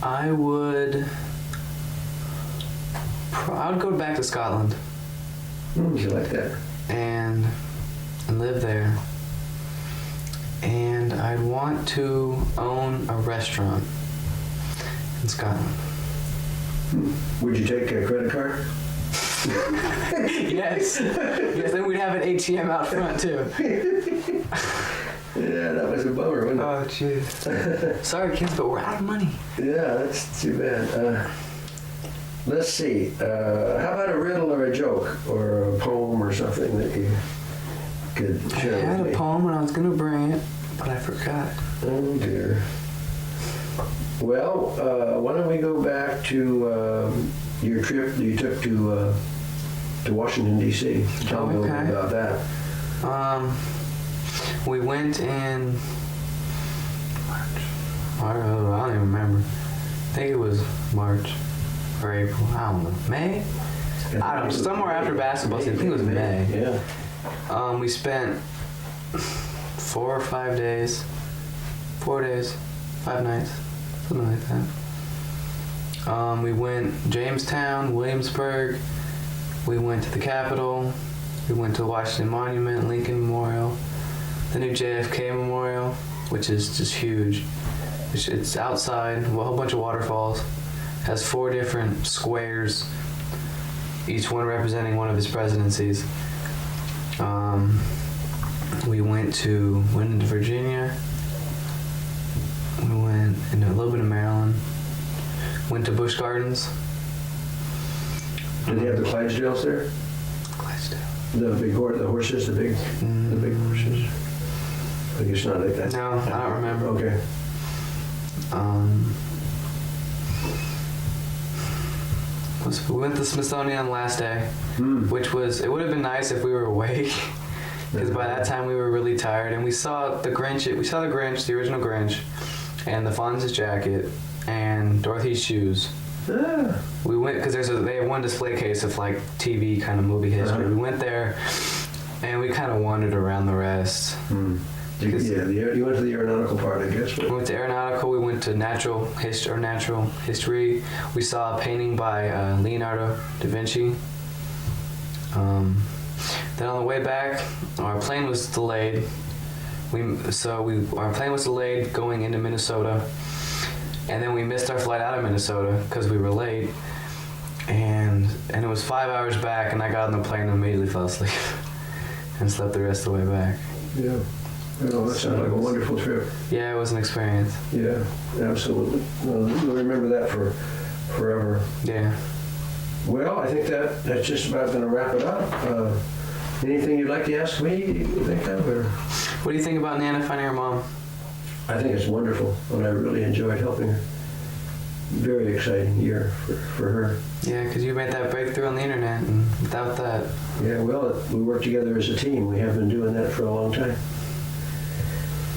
I would go back to Scotland You like that? and live there. And I'd want to own a restaurant in Scotland. Would you take a credit card? Yes. Yes, then we'd have an ATM out front too. Yeah, that was a bummer, wasn't it? Oh, jeez. Sorry, kids, but we're out of money. Yeah, that's too bad. Let's see. How about a riddle or a joke or a poem or something that you could I share had with a me? poem and I was gonna bring it, but I forgot. Oh dear. Well, why don't we go back to your trip that you took to Washington D.C. Tell me a little Okay. bit about that. We went in March. I don't even remember. I think it was March or April. I don't know. May? I don't know. Somewhere after basketball season. I think it was May. Yeah. We spent 4 or 5 days. 4 days. 5 nights. Something like that. We went Jamestown, Williamsburg. We went to the Capitol. We went to Washington Monument, Lincoln Memorial, the new JFK Memorial, which is just huge. It's outside, a whole bunch of waterfalls. Has 4 different squares, each one representing one of his presidencies. We went into Virginia. We went into a little bit of Maryland. Went to Busch Gardens. Did they have the Clydesdales there? Clydesdale. The big the horses, the big horses. I guess not like that. No, I don't remember. Okay. We went to Smithsonian on the last day, Hmm. which was, it would have been nice if we were awake, because by that time we were really tired, and we saw the Grinch, the original Grinch, and the Fonz's jacket, and Dorothy's shoes. Ah. We went, because they have one display case of like TV kind of movie history. Uh-huh. We went there, and we kind of wandered around the rest. Hmm. You went to the aeronautical part, I guess. We went to aeronautical. We went to natural history. We saw a painting by Leonardo da Vinci. Then on the way back, our plane was delayed. Our plane was delayed going into Minnesota, and then we missed our flight out of Minnesota because we were late. And it was 5 hours back, and I got on the plane and immediately fell asleep and slept the rest of the way back. Yeah. Oh, that sounds like a wonderful trip. Yeah, it was an experience. Yeah, absolutely. Well, we'll remember that for forever. Yeah. Well, I think that's just about going to wrap it up. Anything you'd like to ask me, you think of? Or? What do you think about Nana finding her mom? I think it's wonderful, and I really enjoyed helping her. Very exciting year for her. Yeah, because you made that breakthrough on the internet, and without that... Yeah, well, we work together as a team. We have been doing that for a long time.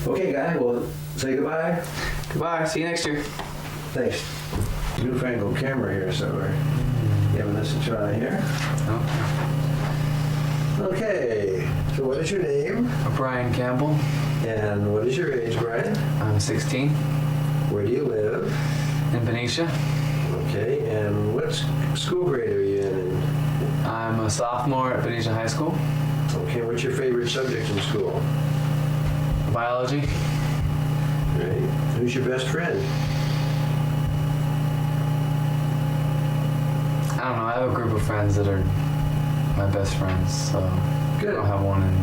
Okay, Guy, well, say goodbye. Goodbye. See you next year. Thanks. Newfangled camera here, so we're giving this a try here. Okay, so what is your name? Bryan Campbell. And what is your age, Brian? I'm 16. Where do you live? In Benicia. Okay, and what school grade are you in? I'm a sophomore at Benicia High School. Okay, what's your favorite subject in school? Biology. Great. Who's your best friend? I don't know. I have a group of friends that are my best friends, so Good. I don't have one in...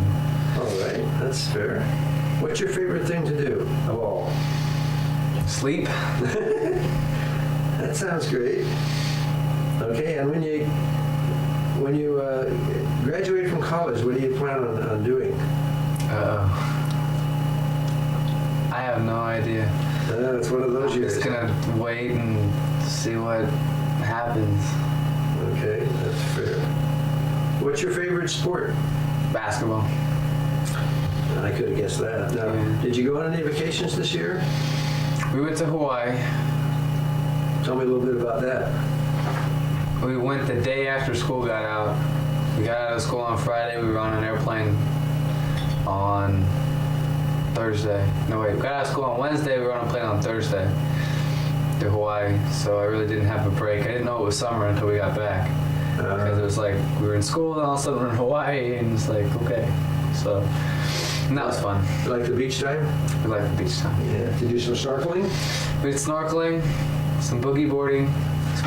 All right, that's fair. What's your favorite thing to do of all? Sleep. That sounds great. Okay, and when you graduate from college, what do you plan on doing? I have no idea. It's one of those I'm years. just gonna wait and see what happens. Okay, that's fair. What's your favorite sport? Basketball. I could have guessed that. Now, Yeah. did you go on any vacations this year? We went to Hawaii. Tell me a little bit about that. We went the day after school got out. We got out of school on Friday. We were on an airplane on Thursday. No, wait. We got out of school on Wednesday. We were on a plane on Thursday to Hawaii. So I really didn't have a break. I didn't know it was summer until we got back. Because it was like we were in school and all of a sudden we're in Hawaii. And it's like, okay. So, and that was fun. You like the beach time? We liked the beach time. Yeah. To do some snorkeling? We did snorkeling, some boogie boarding.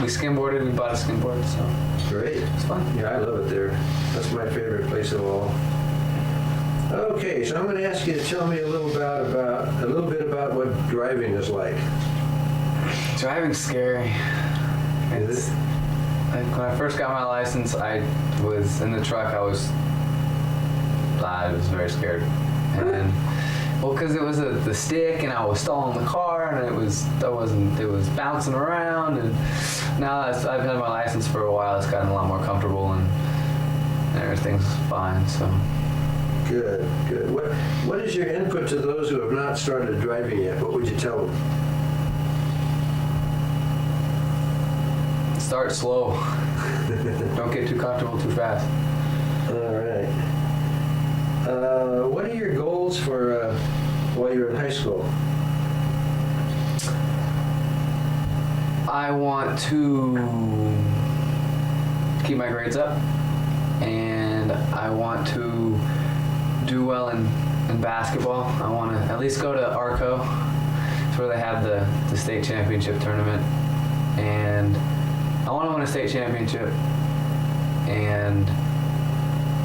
We skimboarded. We bought a skimboard. So Great. it's fun. Yeah, I love it there. That's my favorite place of all. Okay, so I'm going to ask you to tell me a little bit about what driving is like. Driving's scary. Is it? Like when I first got my license, I was in the truck. I was very scared, and well, because it was the stick, and I was stalling the car, and it was bouncing around, and now that I've had my license for a while, it's gotten a lot more comfortable, and everything's fine. So Good, good. What is your input to those who have not started driving yet? What would you tell them? start slow. Don't get too comfortable too fast. All right. What are your goals for while you're in high school? I want to keep my grades up, and I want to do well in basketball. I want to at least go to Arco. It's where they have the state championship tournament, and I want to win a state championship and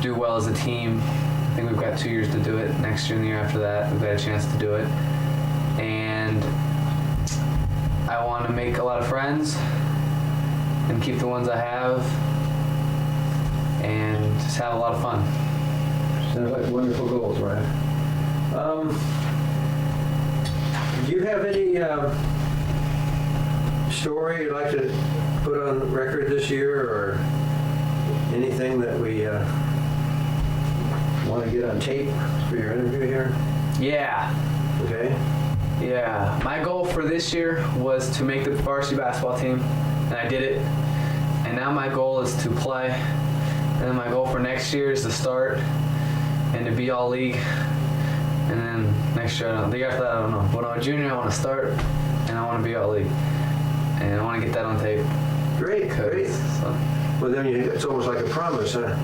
do well as a team. I think we've got 2 years to do it. Next year and the year after that, we've got a chance to do it. And I want to make a lot of friends and keep the ones I have and just have a lot of fun. Sounds like wonderful goals, Ryan. Do you have any story you'd like to put on record this year, or anything that we want to get on tape for your interview here? Yeah. Okay. Yeah. My goal for this year was to make the varsity basketball team, and I did it. And now my goal is to play. And then my goal for next year is to start and to be all league. And then next year, the year after that, I don't know. When I'm a junior, I want to start and I want to be all league. And I want to get that on tape. Great, great. So, Well, then it's almost like a promise, huh?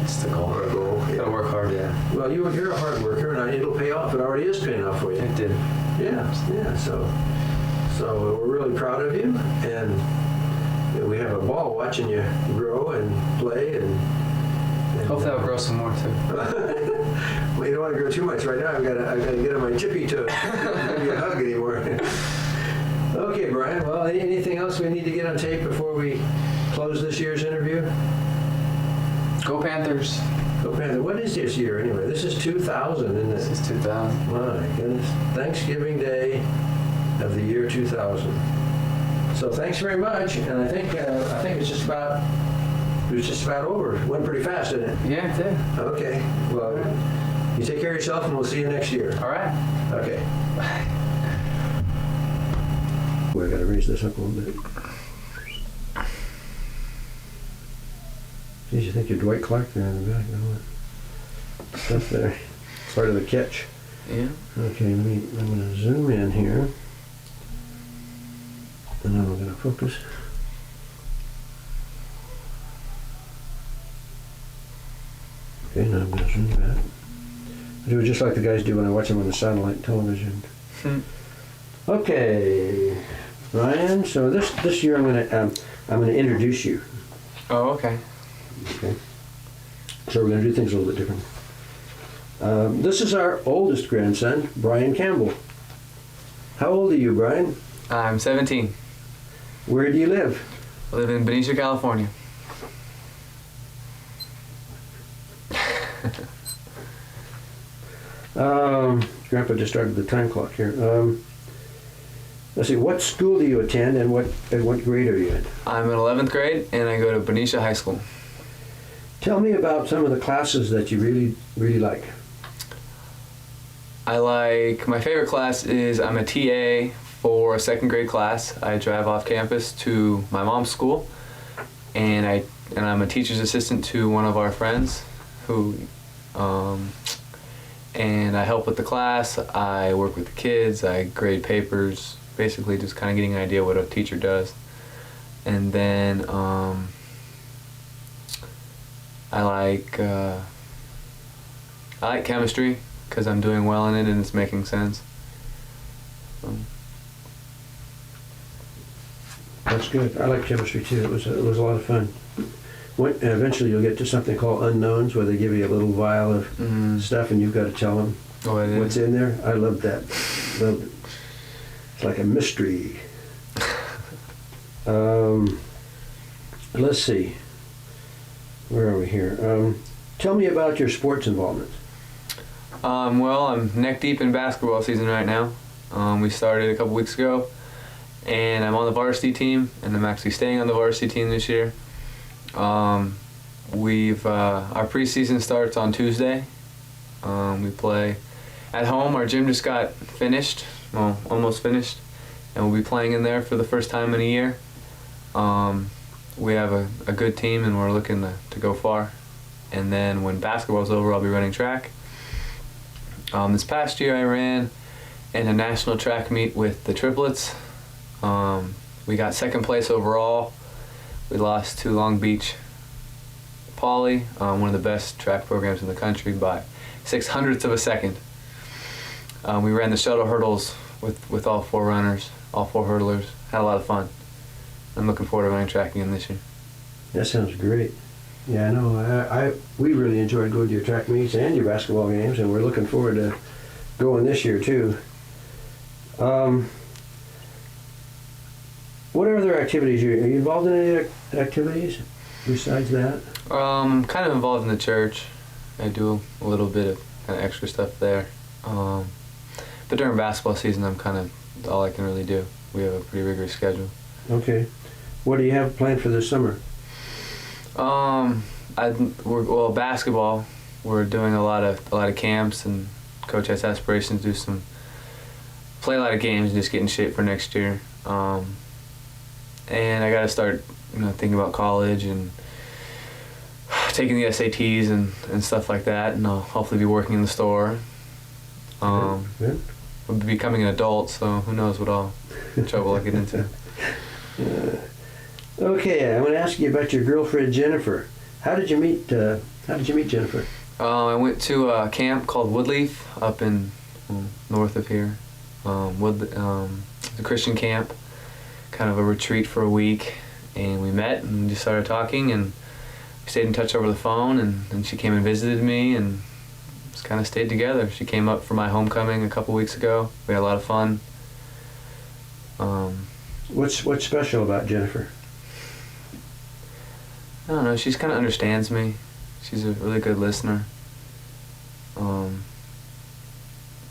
it's the goal. Or a goal. Yeah. Gotta work hard. Yeah. Well, you're a hard worker, and it'll pay off. It already is paying off for you. It did. Yeah, yeah. So we're really proud of you, and we have a ball watching you grow and play, and Hopefully I'll grow some more too. Well, you don't want to grow too much right now. I've got to get on my tippy toes. Not give you a hug anymore. Okay, Bryan. Well, anything else we need to get on tape before we close this year's interview? Go Panthers. Go Panther. What is this year anyway? This is 2000, isn't This it? is 2000. My goodness. Thanksgiving Day of the year 2000. So thanks very much, and I think it was just about over. It went pretty fast, didn't it? Yeah, it did. Okay. Well, you take care of yourself, and we'll see you next year. All right. Okay. We've got to raise this up a little bit. Geez, you think you're Dwight Clark there in the back? No, stuff there. Part of the catch. Yeah. Okay, I'm going to zoom in here. And then we're going to focus. Okay, now I'm going to zoom back. I do it just like the guys do when I watch them on the satellite television. Okay, Bryan. So this year I'm going to introduce you. Oh, okay. Okay. So we're going to do things a little bit different. This is our oldest grandson, Bryan Campbell. How old are you, Bryan? I'm 17. Where do you live? I live in Benicia, California. Grandpa just started the time clock here. Let's see, what school do you attend, and what grade are you in? I'm in 11th grade, and I go to Benicia High School. Tell me about some of the classes that you really, really like. My favorite class is I'm a TA for a 2nd grade class. I drive off campus to my mom's school, and I'm a teacher's assistant to one of our friends and I help with the class. I work with the kids. I grade papers, basically just kind of getting an idea what a teacher does. And then I like chemistry because I'm doing well in it and it's making sense. That's good. I like chemistry too. It was a lot of fun. Eventually you'll get to something called unknowns, where they give you a little vial of stuff and you've got to tell them what's in there. I loved that. Loved it. It's like a mystery. Let's see. Where are we here? Tell me about your sports involvement. Well, I'm neck deep in basketball season right now. We started a couple weeks ago, and I'm on the varsity team, and I'm actually staying on the varsity team this year. Our preseason starts on Tuesday. We play at home. Our gym just got finished, well, almost finished, and we'll be playing in there for the first time in a year. We have a good team, and we're looking to go far. And then when basketball's over, I'll be running track. This past year I ran in a national track meet with the triplets. We got 2nd place overall. We lost to Long Beach Poly, one of the best track programs in the country, by 0.06 of a second. We ran the shuttle hurdles with all 4 runners, all 4 hurdlers. Had a lot of fun. I'm looking forward to running track again this year. That sounds great. Yeah, I know. We really enjoyed going to your track meets and your basketball games, and we're looking forward to going this year too. What other activities are you involved in? Any activities besides that? Kind of involved in the church. I do a little bit of kind of extra stuff there. But during basketball season, I'm kind of all I can really do. We have a pretty rigorous schedule. Okay. What do you have planned for this summer? Well, basketball. We're doing a lot of camps, and Coach has aspirations to play a lot of games and just get in shape for next year. And I got to start, thinking about college and taking the SATs and stuff like that. And I'll hopefully be working in the store. Good. I'll be becoming an adult, so who knows what trouble I get into. Okay, I want to ask you about your girlfriend Jennifer. How did you meet Jennifer? I went to a camp called Woodleaf up in north of here. A Christian camp, kind of a retreat for a week, and we met and just started talking, and we stayed in touch over the phone, and she came and visited me, and just kind of stayed together. She came up for my homecoming a couple weeks ago. We had a lot of fun. What's special about Jennifer? I don't know, she just kind of understands me. She's a really good listener.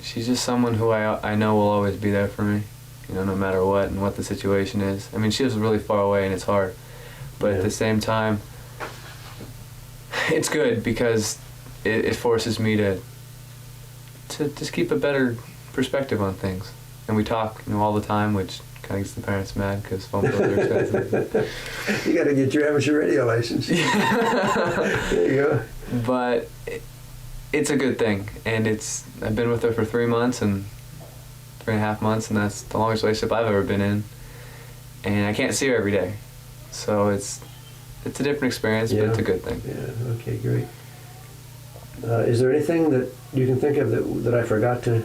She's just someone who I know will always be there for me, no matter what and what the situation is. I mean, she lives really far away and it's hard, but at the same time, it's good because it forces me to just keep a better perspective on things. And we talk, all the time, which kind of gets the parents mad because phone bills are expensive. You got to get your amateur radio license. There you go. But it's a good thing, and I've been with her for 3 months and 3.5 months, and that's the longest relationship I've ever been in. And I can't see her every day, so it's a different experience, but it's a good thing. Yeah. Okay. Great. Is there anything that you can think of that I forgot to?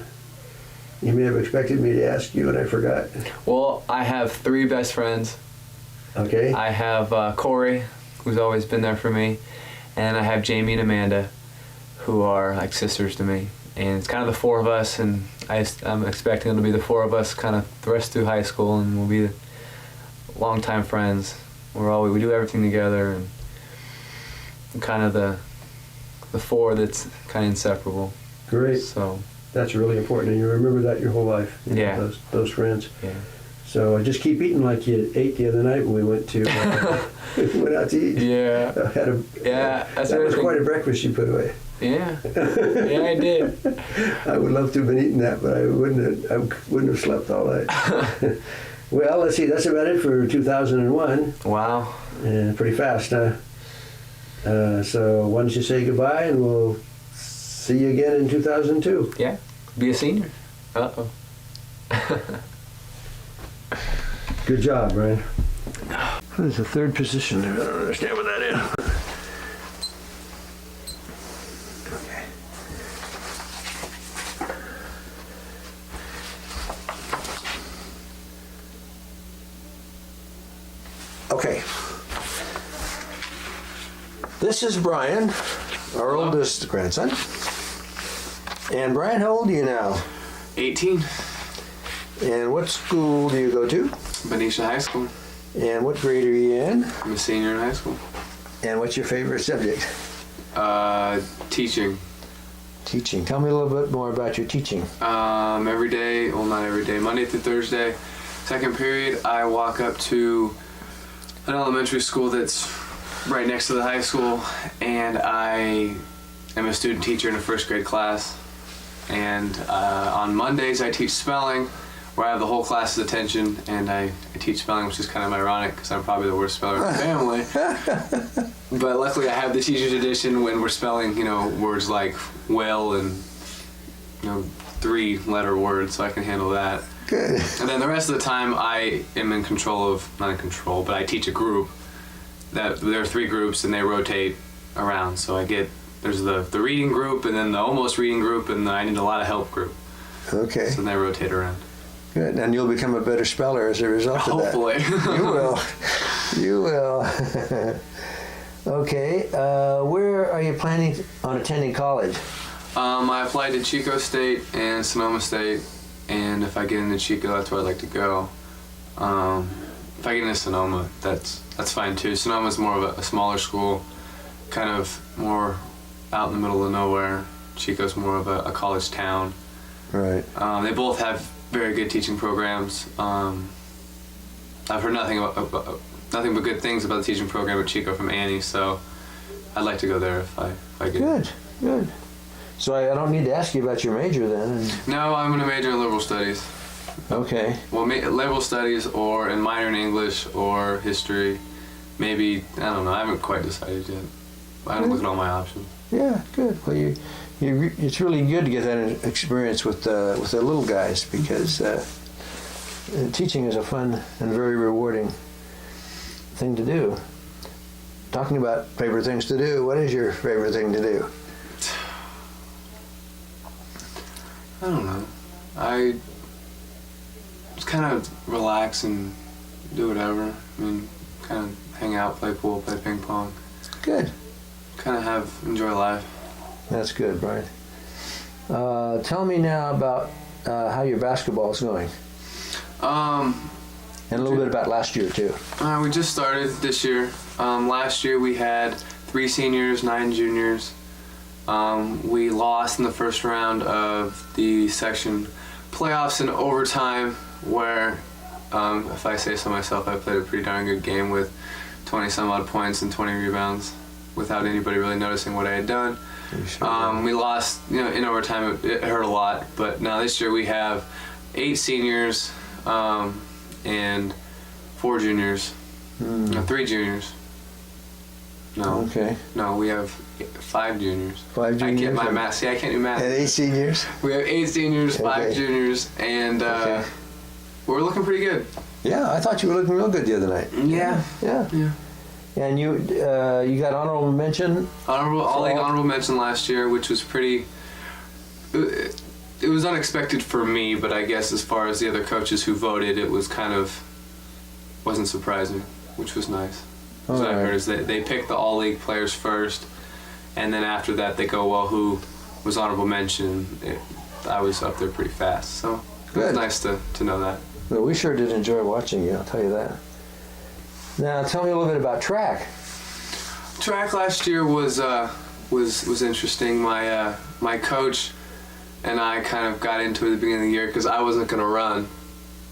You may have expected me to ask you, and I forgot. Well, I have 3 best friends. Okay. I have Corey, who's always been there for me, and I have Jamie and Amanda, who are like sisters to me. And it's kind of the 4 of us, and I'm expecting them to be the 4 of us kind of the rest through high school, and we'll be longtime friends. We do everything together, and kind of the 4 that's kind of inseparable. Great. So that's really important, and you remember that your whole life. Those friends. Yeah. So just keep eating like you ate the other night when we went to went out to eat. Yeah. That was quite a breakfast you put away. Yeah. Yeah, I did. I would love to have been eating that, but I wouldn't have slept all night. Well, let's see. That's about it for 2001. Wow. Pretty fast, huh? So why don't you say goodbye, and we'll see you again in 2002. Yeah. Be a senior. Uh-oh. Good job, Bryan. There's a third position there. I don't understand what that is. Okay. This is Bryan, our oldest grandson. And Bryan, how old are you now? 18. And what school do you go to? Benicia High School. And what grade are you in? I'm a senior in high school. And what's your favorite subject? Teaching. Teaching. Tell me a little bit more about your teaching. Every day, well, not every day, Monday through Thursday, second period, I walk up to an elementary school that's right next to the high school, and I am a student teacher in a first grade class. And on Mondays, I teach spelling, where I have the whole class's attention, and I teach spelling, which is kind of ironic because I'm probably the worst speller in the family. But luckily, I have the teacher's edition when we're spelling, words like will and 3-letter words, so I can handle that. Good. And then the rest of the time, I am in control of, not in control, but I teach a group. There are 3 groups, and they rotate around. So there's the reading group, and then the almost reading group, and the I need a lot of help group. Okay. So they rotate around. Good. And you'll become a better speller as a result of that. Hopefully. You will. You will. Okay. Where are you planning on attending college? I applied to Chico State and Sonoma State, and if I get into Chico, that's where I'd like to go. If I get into Sonoma, that's fine too. Sonoma's more of a smaller school, kind of more out in the middle of nowhere. Chico's more of a college town. Right. They both have very good teaching programs. I've heard nothing but good things about the teaching program at Chico from Annie, so I'd like to go there if I get. Good. So I don't need to ask you about your major then. No, I'm going to major in liberal studies. Okay. Well, liberal studies or in minor in English or history. Maybe, I don't know, I haven't quite decided yet. I haven't looked at all my options. Yeah, good. Well, it's really good to get that experience with the little guys, because teaching is a fun and very rewarding thing to do. Talking about favorite things to do, what is your favorite thing to do? I don't know. I just kind of relax and do whatever. I mean, kind of hang out, play pool, play ping pong. Good. Kind of enjoy life. That's good, Brian. Tell me now about how your basketball is going. And a little bit about last year, too. We just started this year. Last year we had 3 seniors, 9 juniors. We lost in the first round of the section playoffs in overtime, where, if I say so myself, I played a pretty darn good game with 20 some odd points and 20 rebounds without anybody really noticing what I had done. We lost, in overtime. It hurt a lot, but now this year we have 8 seniors and 4 juniors, 3 juniors. No. Okay. No, we have 5 juniors. 5 juniors? I can't my math. See, I can't do math. And 8 seniors? We have 8 seniors, 5 juniors, and we're looking pretty good. Yeah, I thought you were looking real good the other night. Yeah. And you got honorable mention? Honorable mention last year, which was pretty. It was unexpected for me, but I guess as far as the other coaches who voted, it was wasn't surprising, which was nice. What I heard is they pick the all-league players first, and then after that they go, well, who was honorable mention? I was up there pretty fast, so it was nice to know that. Well, we sure did enjoy watching you, I'll tell you that. Now, tell me a little bit about track. Track last year was interesting. My coach and I kind of got into it at the beginning of the year because I wasn't going to run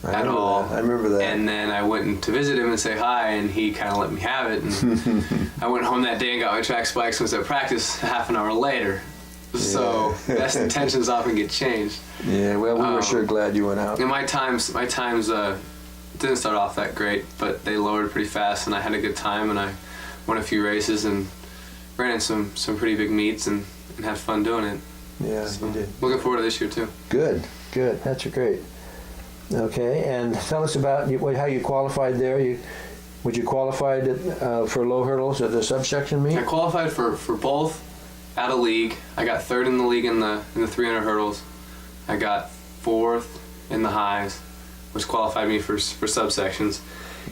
at all. I remember that. And then I went to visit him and say hi, and he kind of let me have it. And I went home that day and got my track spikes and was at practice half an hour later. So best intentions often get changed. Yeah, well, we were sure glad you went out. And my times didn't start off that great, but they lowered pretty fast, and I had a good time, and I won a few races and ran in some pretty big meets and had fun doing it. Yeah, so you did. Looking forward to this year too. Good. That's great. Okay, and tell us about how you qualified there. Would you qualified for low hurdles at the subsection meet? I qualified for both at a league. I got 3rd in the league in the 300 hurdles. I got 4th in the highs, which qualified me for subsections.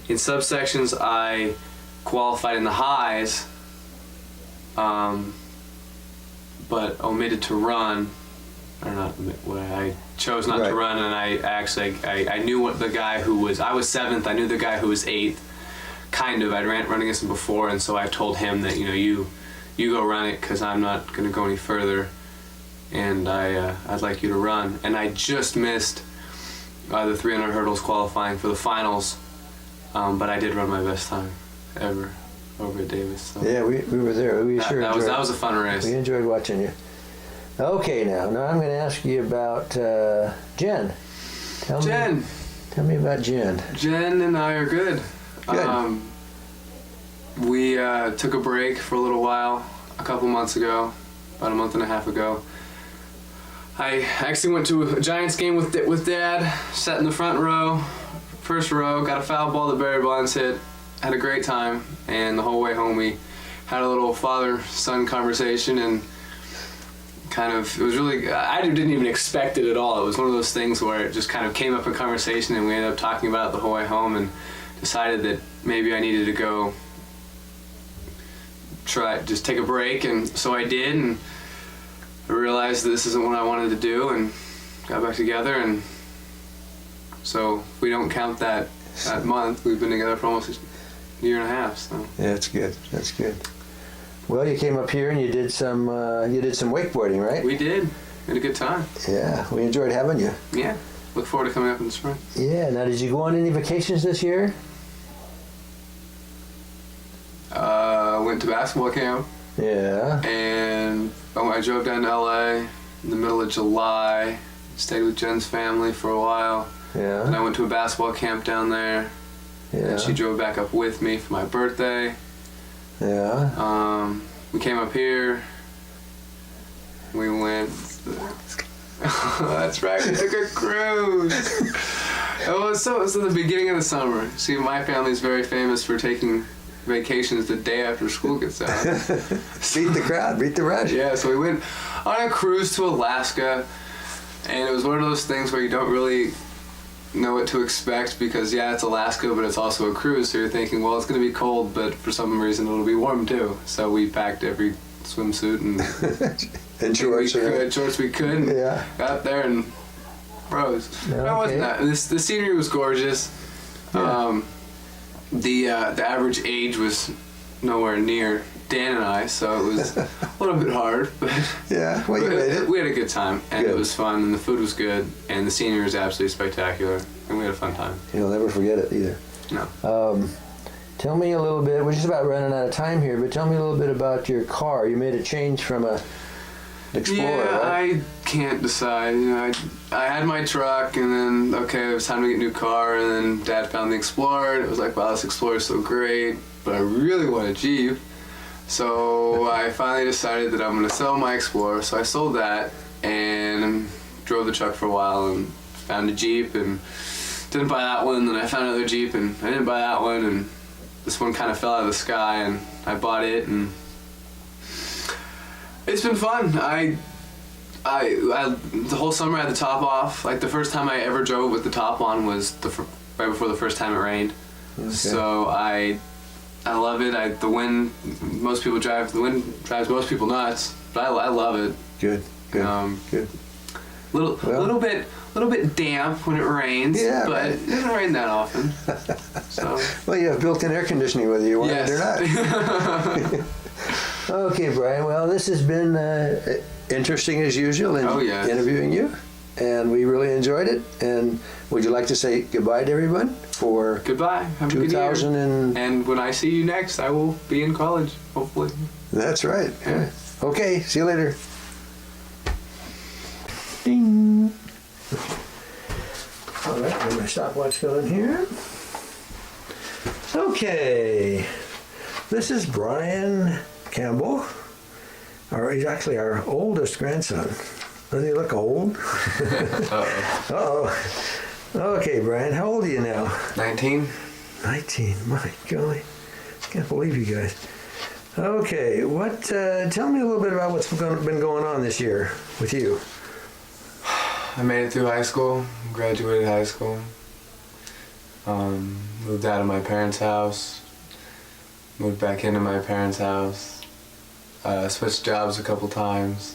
In subsections, I qualified in the highs, but omitted to run. I chose not to run, and I knew what the guy who was. I was 7th. I knew the guy who was 8th. Kind of. I'd run against him before, and so I told him that you go run it because I'm not going to go any further, and I'd like you to run. And I just missed the 300 hurdles qualifying for the finals, but I did run my best time ever over at Davis. So. Yeah, we were there. That was a fun race. We enjoyed watching you. Okay, now I'm going to ask you about Jen. Tell me about Jen. Jen and I are good. Good. We took a break for a little while a couple months ago, about a month and a half ago. I actually went to a Giants game with Dad, sat in the front row, first row, got a foul ball that Barry Bonds hit, had a great time, and the whole way home we had a little father-son conversation, and it was really, I didn't even expect it at all. It was one of those things where it just kind of came up in conversation, and we ended up talking about it the whole way home and decided that maybe I needed to go just take a break, and so I did, and I realized that this isn't what I wanted to do, and got back together, and so if we don't count that month, we've been together for almost a year and a half. So yeah, that's good. Well, you came up here and you did some wakeboarding, right? We did. had a good time. Yeah, we enjoyed having you. Yeah, look forward to coming up in the spring. Yeah, now did you go on any vacations this year? Went to basketball camp, Yeah. and I drove down to LA in the middle of July, stayed with Jen's family for a while, and Yeah. I went to a basketball camp down there, Yeah. and she drove back up with me for my birthday. Yeah. We came up here, we went, that's right, we took a cruise. It was the beginning of the summer. See, my family's very famous for taking vacations the day after school gets out. Beat the crowd, beat the rush. Yeah, so we went on a cruise to Alaska, and it was one of those things where you don't really know what to expect because, yeah, it's Alaska, but it's also a cruise, so you're thinking, well, it's going to be cold, but for some reason it'll be warm too. So we packed every swimsuit And shorts. shorts we could, and Yeah. got there and froze. Yeah, That wasn't okay. that. The scenery was gorgeous. Yeah. The average age was nowhere near Dan and I, so it was a little bit hard, but Yeah, well, you made it. we had a good time, and Good. it was fun, and the food was good, and the scenery was absolutely spectacular, and we had a fun time. You'll never forget it either. No. Tell me a little bit, we're just about running out of time here, but tell me a little bit about your car. You made a change from an Explorer, Yeah, right? I can't decide. You know, I had my truck, and then okay, it was time to get a new car, and then Dad found the Explorer, and it was like, wow, this Explorer is so great, but I really want a Jeep. So I finally decided that I'm going to sell my Explorer. So I sold that and drove the truck for a while and found a Jeep and didn't buy that one. Then I found another Jeep and I didn't buy that one. And this one kind of fell out of the sky and I bought it, and it's been fun. I the whole summer I had the top off. Like the first time I ever drove with the top on was right before the first time it rained. Okay. So I love it. The wind drives most people nuts, but I love it. Good. Good. Good. Little bit damp when it rains, Yeah, but right. it doesn't rain that often. So Well, you have built-in air conditioning whether you want yes. it or not. Okay, Brian. Well, this has been interesting as usual in Oh, yes. interviewing you, and we really enjoyed it. And would you like to say goodbye to everyone for Goodbye. Have a good year. 2000 And when I see you next, I will be in college, hopefully. That's right. Yeah. Okay. See you later. Ding. All right. Get my stopwatch going here. Okay. This is Brian Campbell. He's actually our oldest grandson. Doesn't he look old? Uh-oh. Okay, Brian, how old are you now? 19. 19. My golly. Can't believe you guys. Okay, tell me a little bit about what's been going on this year with you. I made it through high school, graduated high school, moved out of my parents' house, moved back into my parents' house, switched jobs a couple times,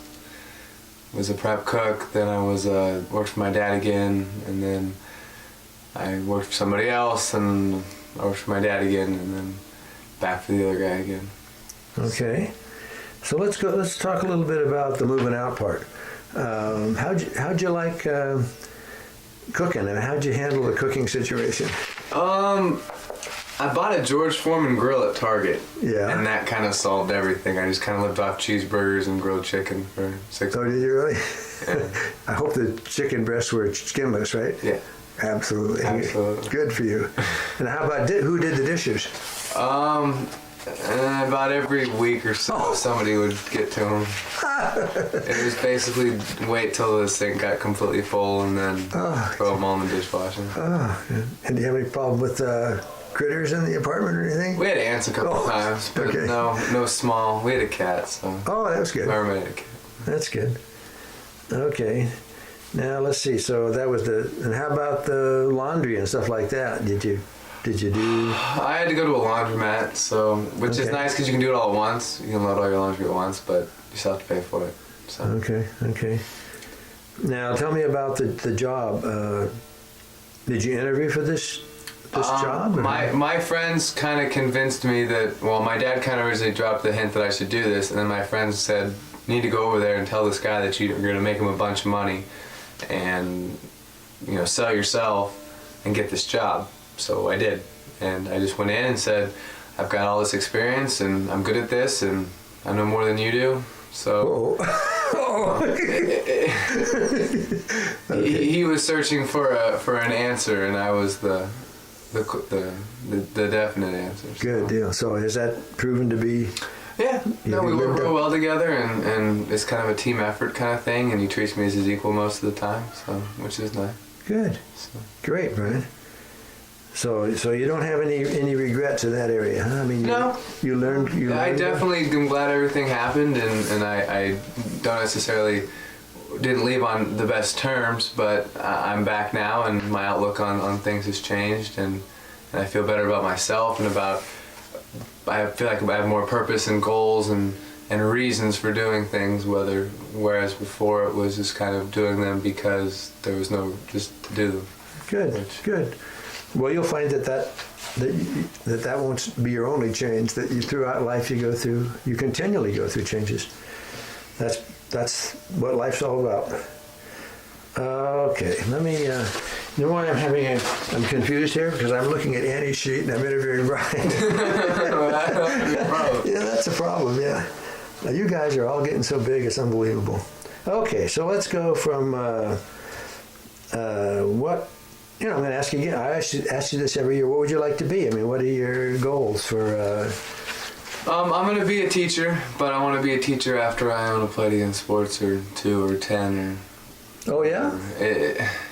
was a prep cook, then I worked for my dad again, and then I worked for somebody else, and I worked for my dad again, and then back for the other guy again. Okay, so let's talk a little bit about the moving out part. How'd you like cooking, and how'd you handle the cooking situation? I bought a George Foreman grill at Target. Yeah. And that kind of solved everything. I just kind of lived off cheeseburgers and grilled chicken for 6 Oh, months. did you really? Yeah. I hope the chicken breasts were skinless, right? Yeah. Absolutely. Absolutely. Good for you. And how about who did the dishes? About every week or so, somebody would get to them. It was basically wait till the sink got completely full and then throw them all in the dishwasher. Oh, and do you have any problem with critters in the apartment or anything? We had ants a couple times, but okay. no small. We had a cat, so. Oh, that was good. My roommate had a cat. That's good. Okay. Now let's see. So that was and how about the laundry and stuff like that? Did you do? I had to go to a laundromat, which is Okay. nice because you can do it all at once. You can load all your laundry at once, but you still have to pay for it. So. Okay. Now tell me about the job. Did you interview for this job? Or? My friends kind of convinced me that, well, my dad kind of originally dropped the hint that I should do this, and then my friends said you need to go over there and tell this guy that you're going to make him a bunch of money and, you know, sell yourself and get this job. So I did. And I just went in and said, I've got all this experience and I'm good at this and I know more than you do. So he was searching for an answer, and I was the definite answer. So. Good deal. So has that proven to be? Yeah. No, we work real well together, and it's kind of a team effort kind of thing. And he treats me as his equal most of the time, so which is nice. Good. So. Great, Bryan. So you don't have any regrets in that area, huh? I mean, no. You learned. I definitely am glad everything happened, and I don't necessarily didn't leave on the best terms, but I'm back now, and my outlook on things has changed, and I feel better about myself and about. I feel like I have more purpose and goals and reasons for doing things, whereas before it was just kind of doing them because there was no just to do. Good. Good. Well, you'll find that won't be your only change. That you throughout life you continually go through changes. That's what life's all about. Okay, let me. You know why I'm confused here because I'm looking at Annie's sheet and I'm interviewing Bryan. Yeah, that's a problem. Yeah, now, you guys are all getting so big, it's unbelievable. Okay, so let's go from what. You know, I'm going to ask you again. I ask you this every year. What would you like to be? I mean, what are your goals for? I'm going to be a teacher, but I want to be a teacher after I own a Play It Again Sports or 2 or 10 or. Oh yeah.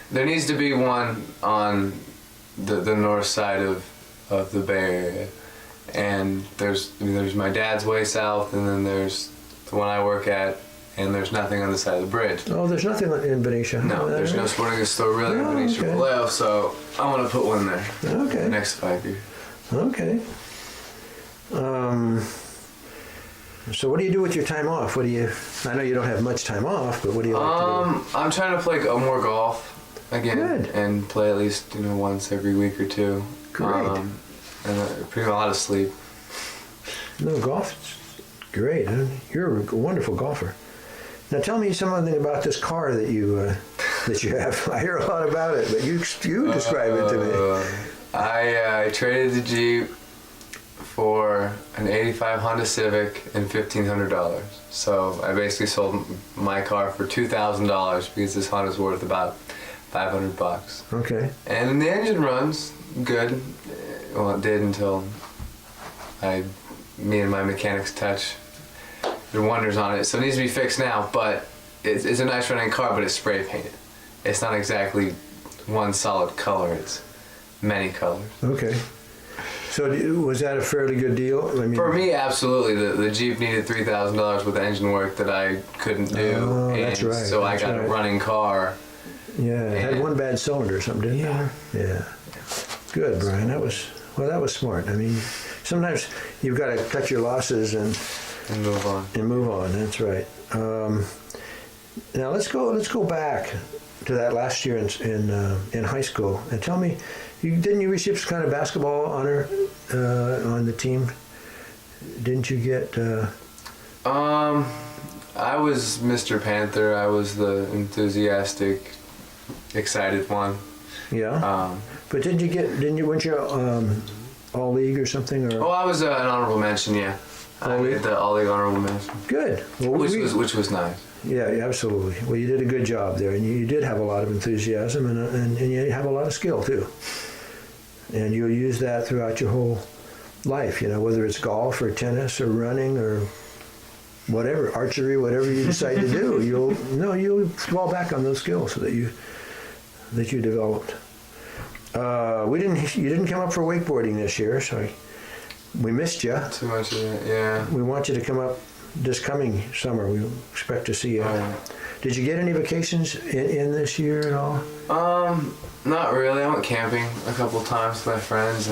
There needs to be one on the north side of the Bay Area, and there's my dad's way south, and then there's the one I work at. And there's nothing on the side of the bridge. Oh, there's nothing in Benicia. No, there's no sporting goods store really in Benicia Vallejo, so I want to put one there. Okay. The next 5 years. Okay. So what do you do with your time off? I know you don't have much time off, but what do you like to do? I'm trying to play more golf again. Good. And play at least once every week or two. Great. And pretty a lot of sleep. No, golf's great. Huh? You're a wonderful golfer. Now tell me something about this car that you have. I hear a lot about it, but you describe it to me. I traded the Jeep for an '85 Honda Civic and $1,500. So I basically sold my car for $2,000 because this Honda's worth about $500. Okay. And the engine runs good. Well, it did until me and my mechanics touch the wonders on it. So it needs to be fixed now, but it's a nice running car, but it's spray painted. It's not exactly one solid color, it's many colors. Okay. So was that a fairly good deal? I mean, for me, absolutely. The Jeep needed $3,000 with engine work that I couldn't do. Oh, that's right. So I got a running car. Yeah, it had one bad cylinder or something, didn't it? Yeah. Good, Bryan. That was smart. I mean, sometimes you've got to cut your losses and move on. That's right. Now let's go back to that last year in high school and tell me, didn't you receive some kind of basketball honor on the team? Didn't you get? I was Mr. Panther. I was the enthusiastic, excited one. Yeah. But weren't you all league or something? Or? Oh, I was an honorable mention. Yeah. I made the all league honorable mention. Good. Well, which was nice. Yeah, absolutely. Well, you did a good job there, and you did have a lot of enthusiasm, and you have a lot of skill too. And you'll use that throughout your whole life. Whether it's golf or tennis or running or whatever, archery, whatever you decide to do, you'll fall back on those skills that you developed. You didn't come up for wakeboarding this year, so we missed you. Too much of it, yeah. We want you to come up this coming summer. We expect to see you. Did you get any vacations in this year at all? Not really. I went camping a couple times with my friends,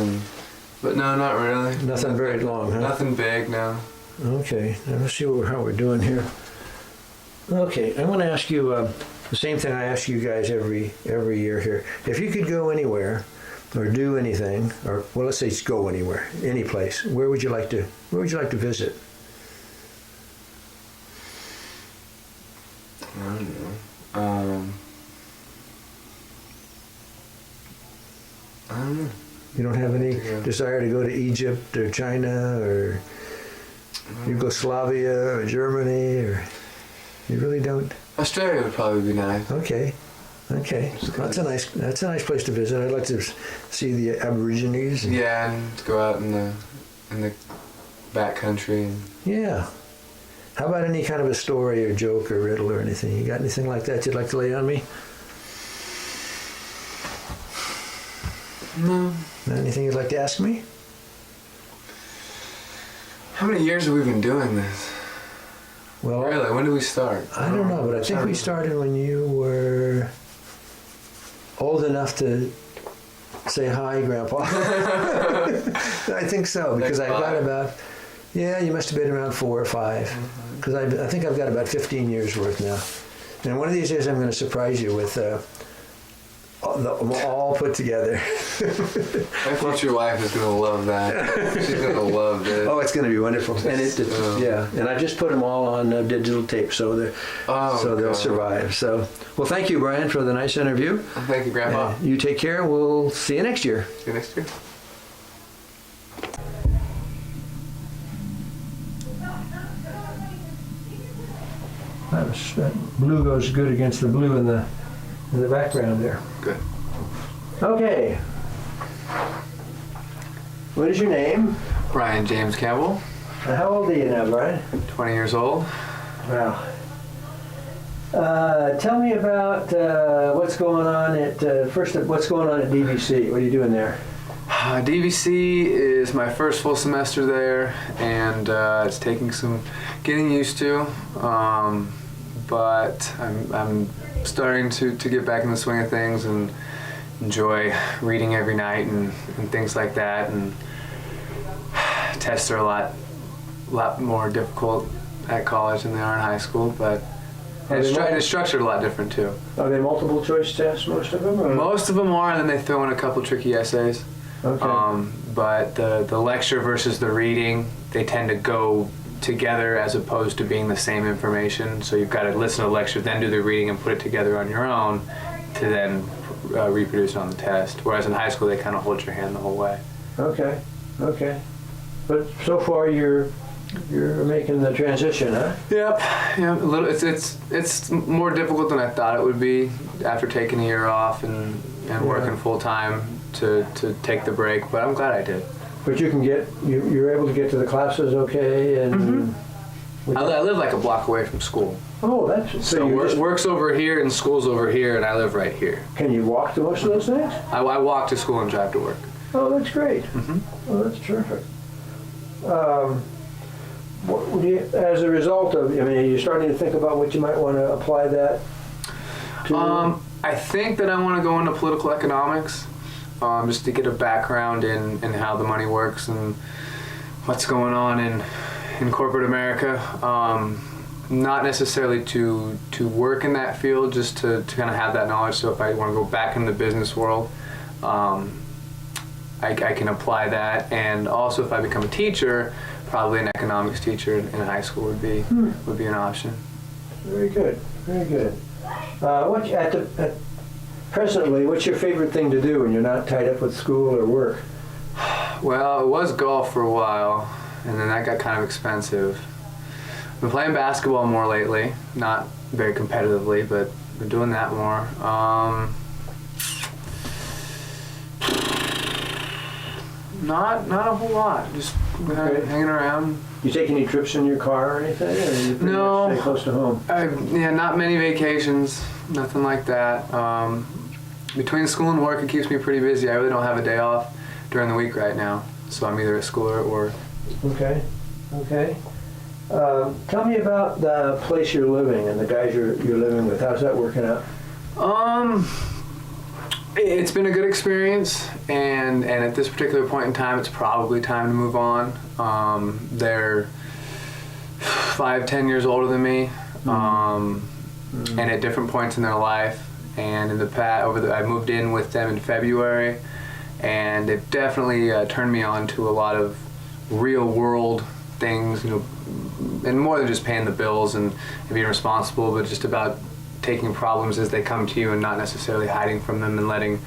but no, not really. Nothing very long, huh? Nothing big, no. Okay, now let's see how we're doing here. Okay, I want to ask you the same thing I ask you guys every year here. If you could go anywhere or do anything, or well, let's say go anywhere, any place, where would you like to visit? I don't know. I don't know. You don't have any Yeah. desire to go to Egypt or China or Yugoslavia or Germany, or you really don't? Australia would probably be nice. Okay. That's a nice place to visit. I'd like to see the Aborigines. Yeah, and to go out in the back country. And Yeah. How about any kind of a story or joke or riddle or anything? You got anything like that you'd like to lay on me? no. Anything you'd like to ask me? How many years have we been doing this? Well, Really? When did we start? I don't know, but I think we started when you were old enough to say hi, Grandpa. I think so, because I've got about, you must have been around 4 or 5, because I think I've got about 15 years worth now. And one of these days I'm going to surprise you with all put together. My future wife is going to love that. She's going to love this. Oh, it's going to be wonderful. And and I just put them all on digital tape, so they'll survive. So, well, thank you, Bryan, for the nice interview. Thank you, Grandpa. You take care. We'll see you next year. See you next year. That blue goes good against the blue in the background there. Good. Okay. What is your name? Bryan James Campbell, How old are you now, Bryan? 20 years old. Wow. Tell me about what's going on at what's going on at DVC? What are you doing there? DVC is my first full semester there, and it's taking some getting used to. But I'm starting to get back in the swing of things and enjoy reading every night and things like that. And tests are a lot more difficult at college than they are in high school, but it's structured a lot different too. Are they multiple choice tests, most of them? Or? Most of them are, and then they throw in a couple tricky essays. Okay. But the lecture versus the reading, they tend to go together as opposed to being the same information. So you've got to listen to the lecture, then do the reading and put it together on your own to then reproduce it on the test. Whereas in high school, they kind of hold your hand the whole way. Okay. But so far you're making the transition, huh? Yep. A little. It's more difficult than I thought it would be after taking a year off and working full time to take the break. But I'm glad I did. But you're able to get to the classes okay, and I live like a block away from school. Oh, that's So work's over here and school's over here, and I live right here. Can you walk to most of those things? I walk to school and drive to work. Oh, that's great. Oh, that's terrific. As a result of, are you starting to think about what you might want to apply that to? I think that I want to go into political economics, just to get a background in how the money works and what's going on in corporate America. Not necessarily to work in that field, just to kind of have that knowledge. So if I want to go back in the business world, I can apply that. And also if I become a teacher, probably an economics teacher in high school would be an option. Very good. Presently, what's your favorite thing to do when you're not tied up with school or work? Well, it was golf for a while, and then that got kind of expensive. I've been playing basketball more lately, not very competitively, but been doing that more. Not a whole lot, just hanging around. You take any trips in your car or anything? Or you pretty No. much stay close to home? Not many vacations, nothing like that. Between school and work, it keeps me pretty busy. I really don't have a day off during the week right now, so I'm either at school or at work. Okay. Tell me about the place you're living and the guys you're living with. How's that working out? It's been a good experience, and at this particular point in time, it's probably time to move on. They're 5-10 years older than me, and at different points in their life. And in the past, I moved in with them in February, and they've definitely turned me on to a lot of real world things, and more than just paying the bills and being responsible, but just about taking problems as they come to you and not necessarily hiding from them and letting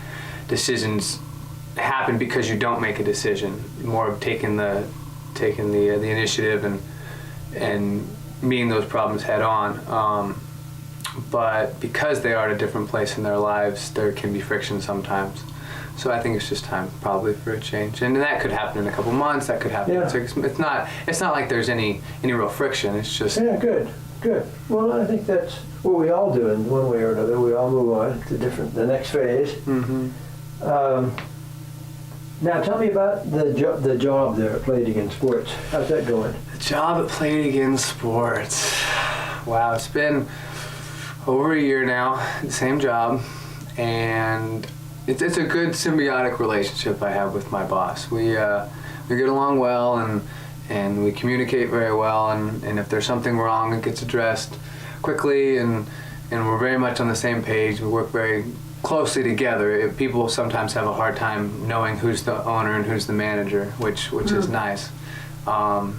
decisions happen because you don't make a decision. More of taking the initiative and meeting those problems head on. But because they are at a different place in their lives, there can be friction sometimes. So I think it's just time probably for a change, and that could happen in a couple months. That could happen in 6 months. It's not like there's any real friction. It's just Good. Well, I think that's what we all do in one way or another. We all move on to the next phase. Mm-hmm. Now, tell me about the job there at Play It Again Sports. How's that going? The job at Play It Again Sports. Wow, it's been over a year now. The same job, and it's a good symbiotic relationship I have with my boss. We get along well, and we communicate very well, and if there's something wrong, it gets addressed quickly, and we're very much on the same page. We work very closely together. People sometimes have a hard time knowing who's the owner and who's the manager, which is nice. I'm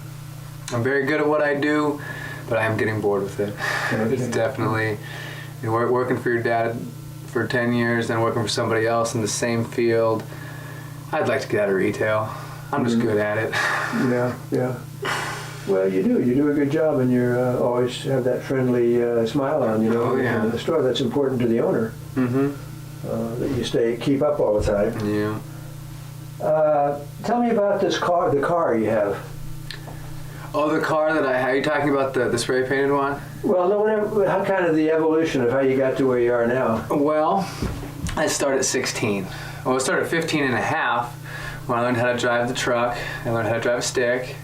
very good at what I do, but I am getting bored with it. Okay. It's definitely working for your dad for 10 years, then working for somebody else in the same field. I'd like to get out of retail. I'm just good at it. Yeah. Well, you do a good job, and you always have that friendly smile on, in the store. That's important to the owner. Mm-hmm. That you keep up all the time. Yeah. Tell me about the car you have. Oh, the car that I have. Are you talking about the spray painted one? Well, no, how kind of the evolution of how you got to where you are now? Well, I started at 16. Well, I started at 15 and a half when I learned how to drive the truck. I learned how to drive a stick.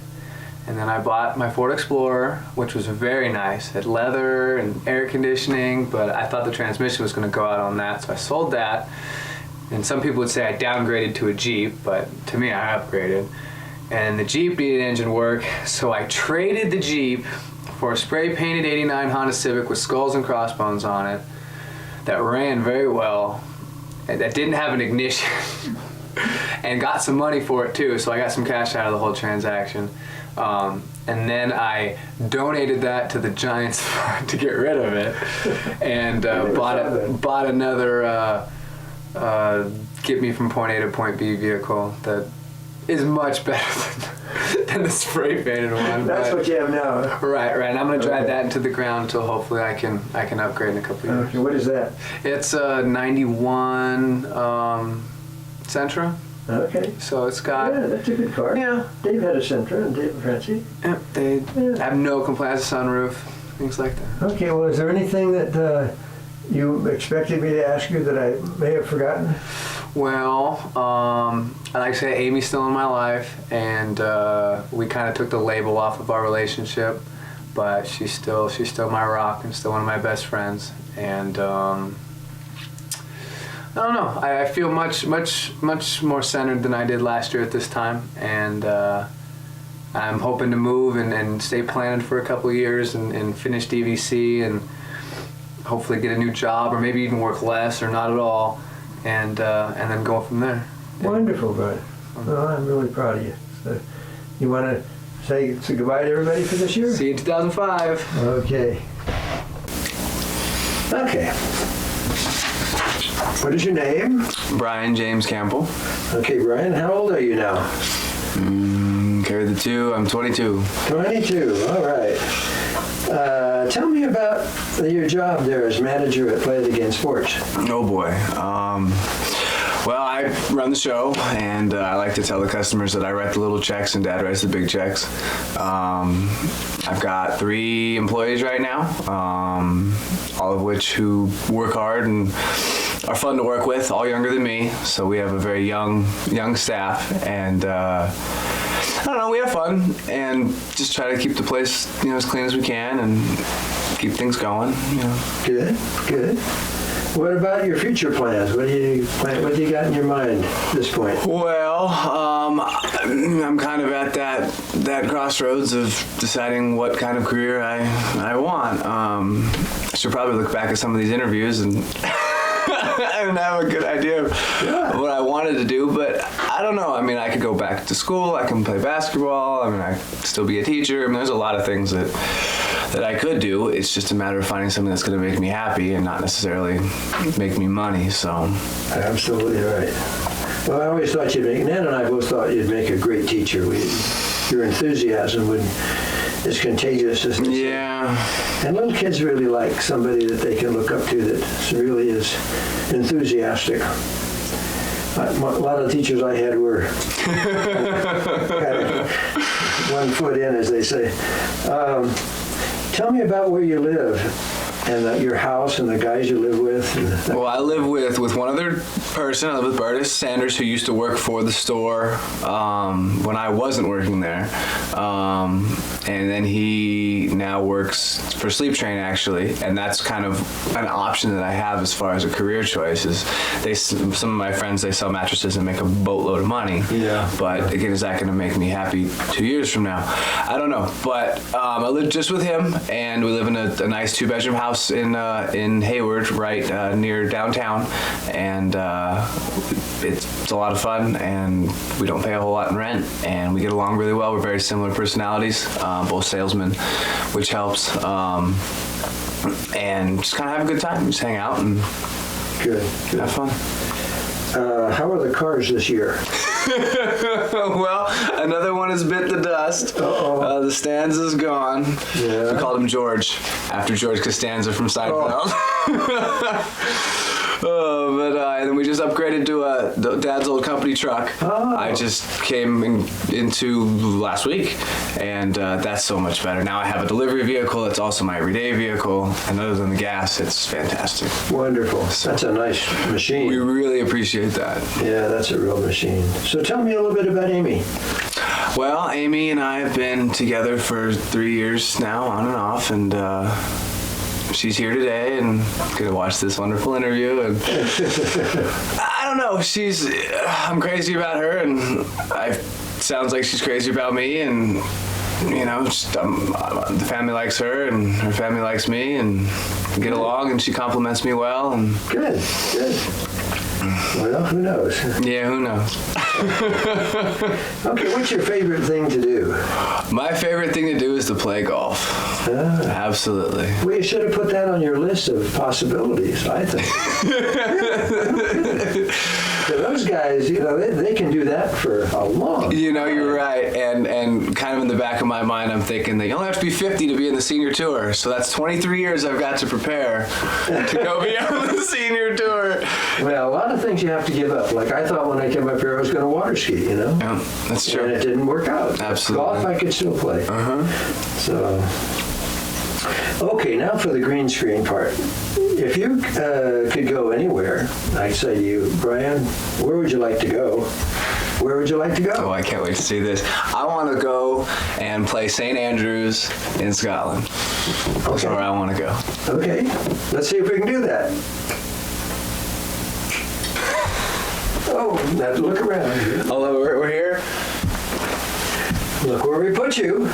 And then I bought my Ford Explorer, which was very nice. It had leather and air conditioning, but I thought the transmission was going to go out on that, so I sold that. And some people would say I downgraded to a Jeep, but to me I upgraded. And the Jeep needed engine work, so I traded the Jeep for a spray-painted 89 Honda Civic with skulls and crossbones on it that ran very well, and that didn't have an ignition, and got some money for it too, so I got some cash out of the whole transaction. And then I donated that to the Giants to get rid of it, and bought another get me from point A to point B vehicle that is much better than the spray painted one. That's what you have now. Right. And I'm gonna drive that into the ground until hopefully I can upgrade in a couple of years. Okay, what is that? It's a 91 Sentra. Okay. So it's got. Yeah, that's a good car. Yeah. Dave had a Sentra, and Dave and Francie. Yep. They have no complaints, sunroof, things like that. Okay. Well, is there anything that you expected me to ask you that I may have forgotten? Well, I like to say Amy's still in my life, and we kind of took the label off of our relationship, but she's still my rock and still one of my best friends. And I don't know. I feel much more centered than I did last year at this time, and I'm hoping to move and stay planted for a couple of years and finish DVC and hopefully get a new job, or maybe even work less or not at all, and then go from there. Wonderful, Bryan. Well, I'm really proud of you. So, you want to say goodbye to everybody for this year? See you in 2005. Okay. What is your name? Bryan James Campbell. Okay, Bryan, how old are you now? Carry the 2. I'm 22. 22, all right. Tell me about your job there as manager at Play It Again Sports. Oh boy. Well, I run the show, and I like to tell the customers that I write the little checks and Dad writes the big checks. I've got 3 employees right now, all of which who work hard and are fun to work with, all younger than me. So we have a very young staff, and I don't know, we have fun and just try to keep the place, as clean as we can and keep things going, Good. What about your future plans? What do you got in your mind at this point? Well, I'm kind of at that crossroads of deciding what kind of career I want. I should probably look back at some of these interviews and I didn't have a good idea of what I wanted to do, but I don't know. I mean, I could go back to school. I can play basketball. I mean, I could still be a teacher. I mean, there's a lot of things that I could do. It's just a matter of finding something that's going to make me happy and not necessarily make me money. So, Absolutely right. Well, I always thought Nan and I both thought you'd make a great teacher. Your enthusiasm is contagious, as they say. yeah. And little kids really like somebody that they can look up to that really is enthusiastic. A lot of the teachers I had were kind of 1 foot in, as they say. Tell me about where you live and your house and the guys you live with. Well, I live with one other person. I live with Burtis Sanders, who used to work for the store when I wasn't working there. And then he now works for Sleep Train, actually. And that's kind of an option that I have as far as a career choice. Is some of my friends, they sell mattresses and make a boatload of money. Yeah. But again, is that going to make me happy 2 years from now? I don't know. But I live just with him, and we live in a nice 2-bedroom house in Hayward, right near downtown, and it's a lot of fun, and we don't pay a whole lot in rent, and we get along really well. We're very similar personalities, both salesmen, which helps, and just kind of have a good time. Just hang out and Good. have fun. How are the cars this year? Well, another one has bit the dust. The Stanza's gone. Yeah. We called him George, after George Costanza from Seinfeld. And then we just upgraded to Dad's old company truck. I just came into last week, and that's so much better. Now I have a delivery vehicle. It's also my everyday vehicle, and other than the gas, it's fantastic. Wonderful. That's a nice machine. We really appreciate that. Yeah, that's a real machine. So tell me a little bit about Amy. Well, Amy and I have been together for 3 years now, on and off, and she's here today and gonna watch this wonderful interview. And I don't know, I'm crazy about her, and sounds like she's crazy about me, and you know, the family likes her, and her family likes me, and we get along, and she compliments me well, and Good. Well, who knows? yeah, who knows? Okay, what's your favorite thing to do? My favorite thing to do is to play golf. Absolutely. Well, you should have put that on your list of possibilities, I think. Those guys, you know, they can do that for a long time. You know, you're right, and kind of in the back of my mind, I'm thinking that you only have to be 50 to be in the senior tour, so that's 23 years I've got to prepare to go be on the senior tour. Well, a lot of things you have to give up. Like I thought when I came up here I was going to water ski, you know? Yeah, that's true. And it didn't work out. Absolutely. Golf I could still play. So, okay, now for the green screen part. If you could go anywhere, I'd say to you, Bryan, where would you like to go? Where would you like to go? Oh, I can't wait to see this. I want to go and play St. Andrews in Scotland. That's where I want to go. Okay, let's see if we can do that. Oh, now look around. Although we're here. Look where we put you.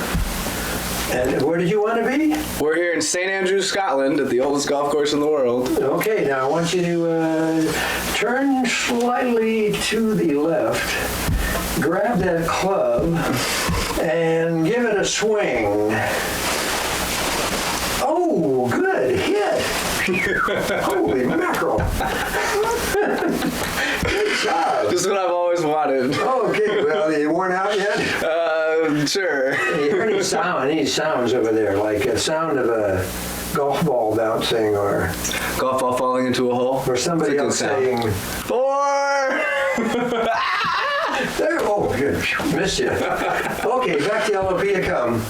And where did you want to be? We're here in St. Andrews, Scotland, at the oldest golf course in the world. Okay, now I want you to turn slightly to the left, grab that club, and give it a swing. Oh, good hit. Holy mackerel. Good job. Just what I've always wanted. Okay, well, you worn out yet? Sure. You hear any sounds over there, like a sound of a golf ball bouncing or Golf ball falling into a hole. or somebody else saying, 4! there, oh, good, missed you. Okay, back to LOP you come.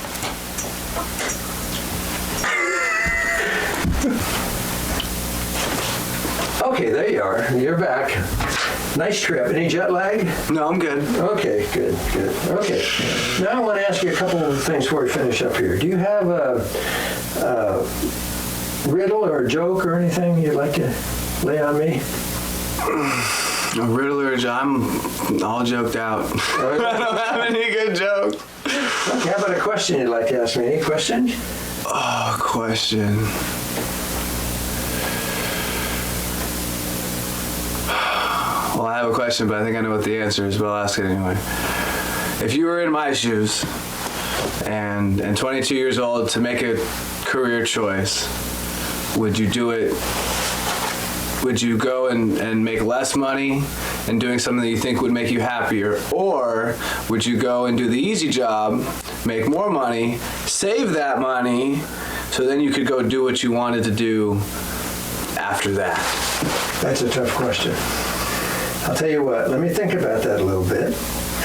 Okay, there you are. You're back. Nice trip. Any jet lag? No, I'm good. Okay, good. Okay. Now I want to ask you a couple of things before we finish up here. Do you have a riddle or a joke or anything you'd like to lay on me? A riddle or a joke? I'm all joked out. I don't have any good jokes. Okay, how about a question you'd like to ask me? Any questions? Oh, question. Well, I have a question, but I think I know what the answer is, but I'll ask it anyway. If you were in my shoes and 22 years old to make a career choice, would you do it? Would you go and make less money and doing something that you think would make you happier? Or would you go and do the easy job, make more money, save that money, so then you could go do what you wanted to do after that? That's a tough question. I'll tell you what, let me think about that a little bit,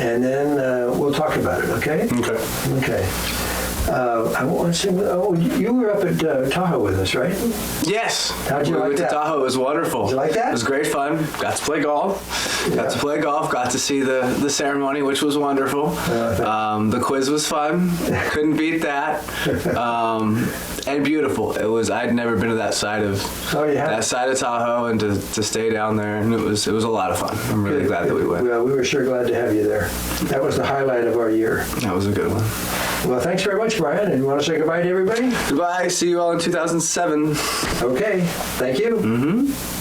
and then we'll talk about it, okay? Okay. Okay. I want to say, oh, you were up at Tahoe with us, right? Yes. How'd you we like went that? to Tahoe. It was wonderful. Did you like that? It was great fun. Got to play golf. Got to play golf. Got to see the ceremony, which was wonderful. The quiz was fun. Couldn't beat that. And beautiful. It was. I'd never been to that side of that side of Tahoe, and to stay down there, and it was a lot of fun. I'm really glad that we went. Well, we were sure glad to have you there. That was the highlight of our year. That was a good one. Well, thanks very much, Bryan. And you want to say goodbye to everybody? Goodbye. See you all in 2007. Okay. Thank you. Mm-hmm.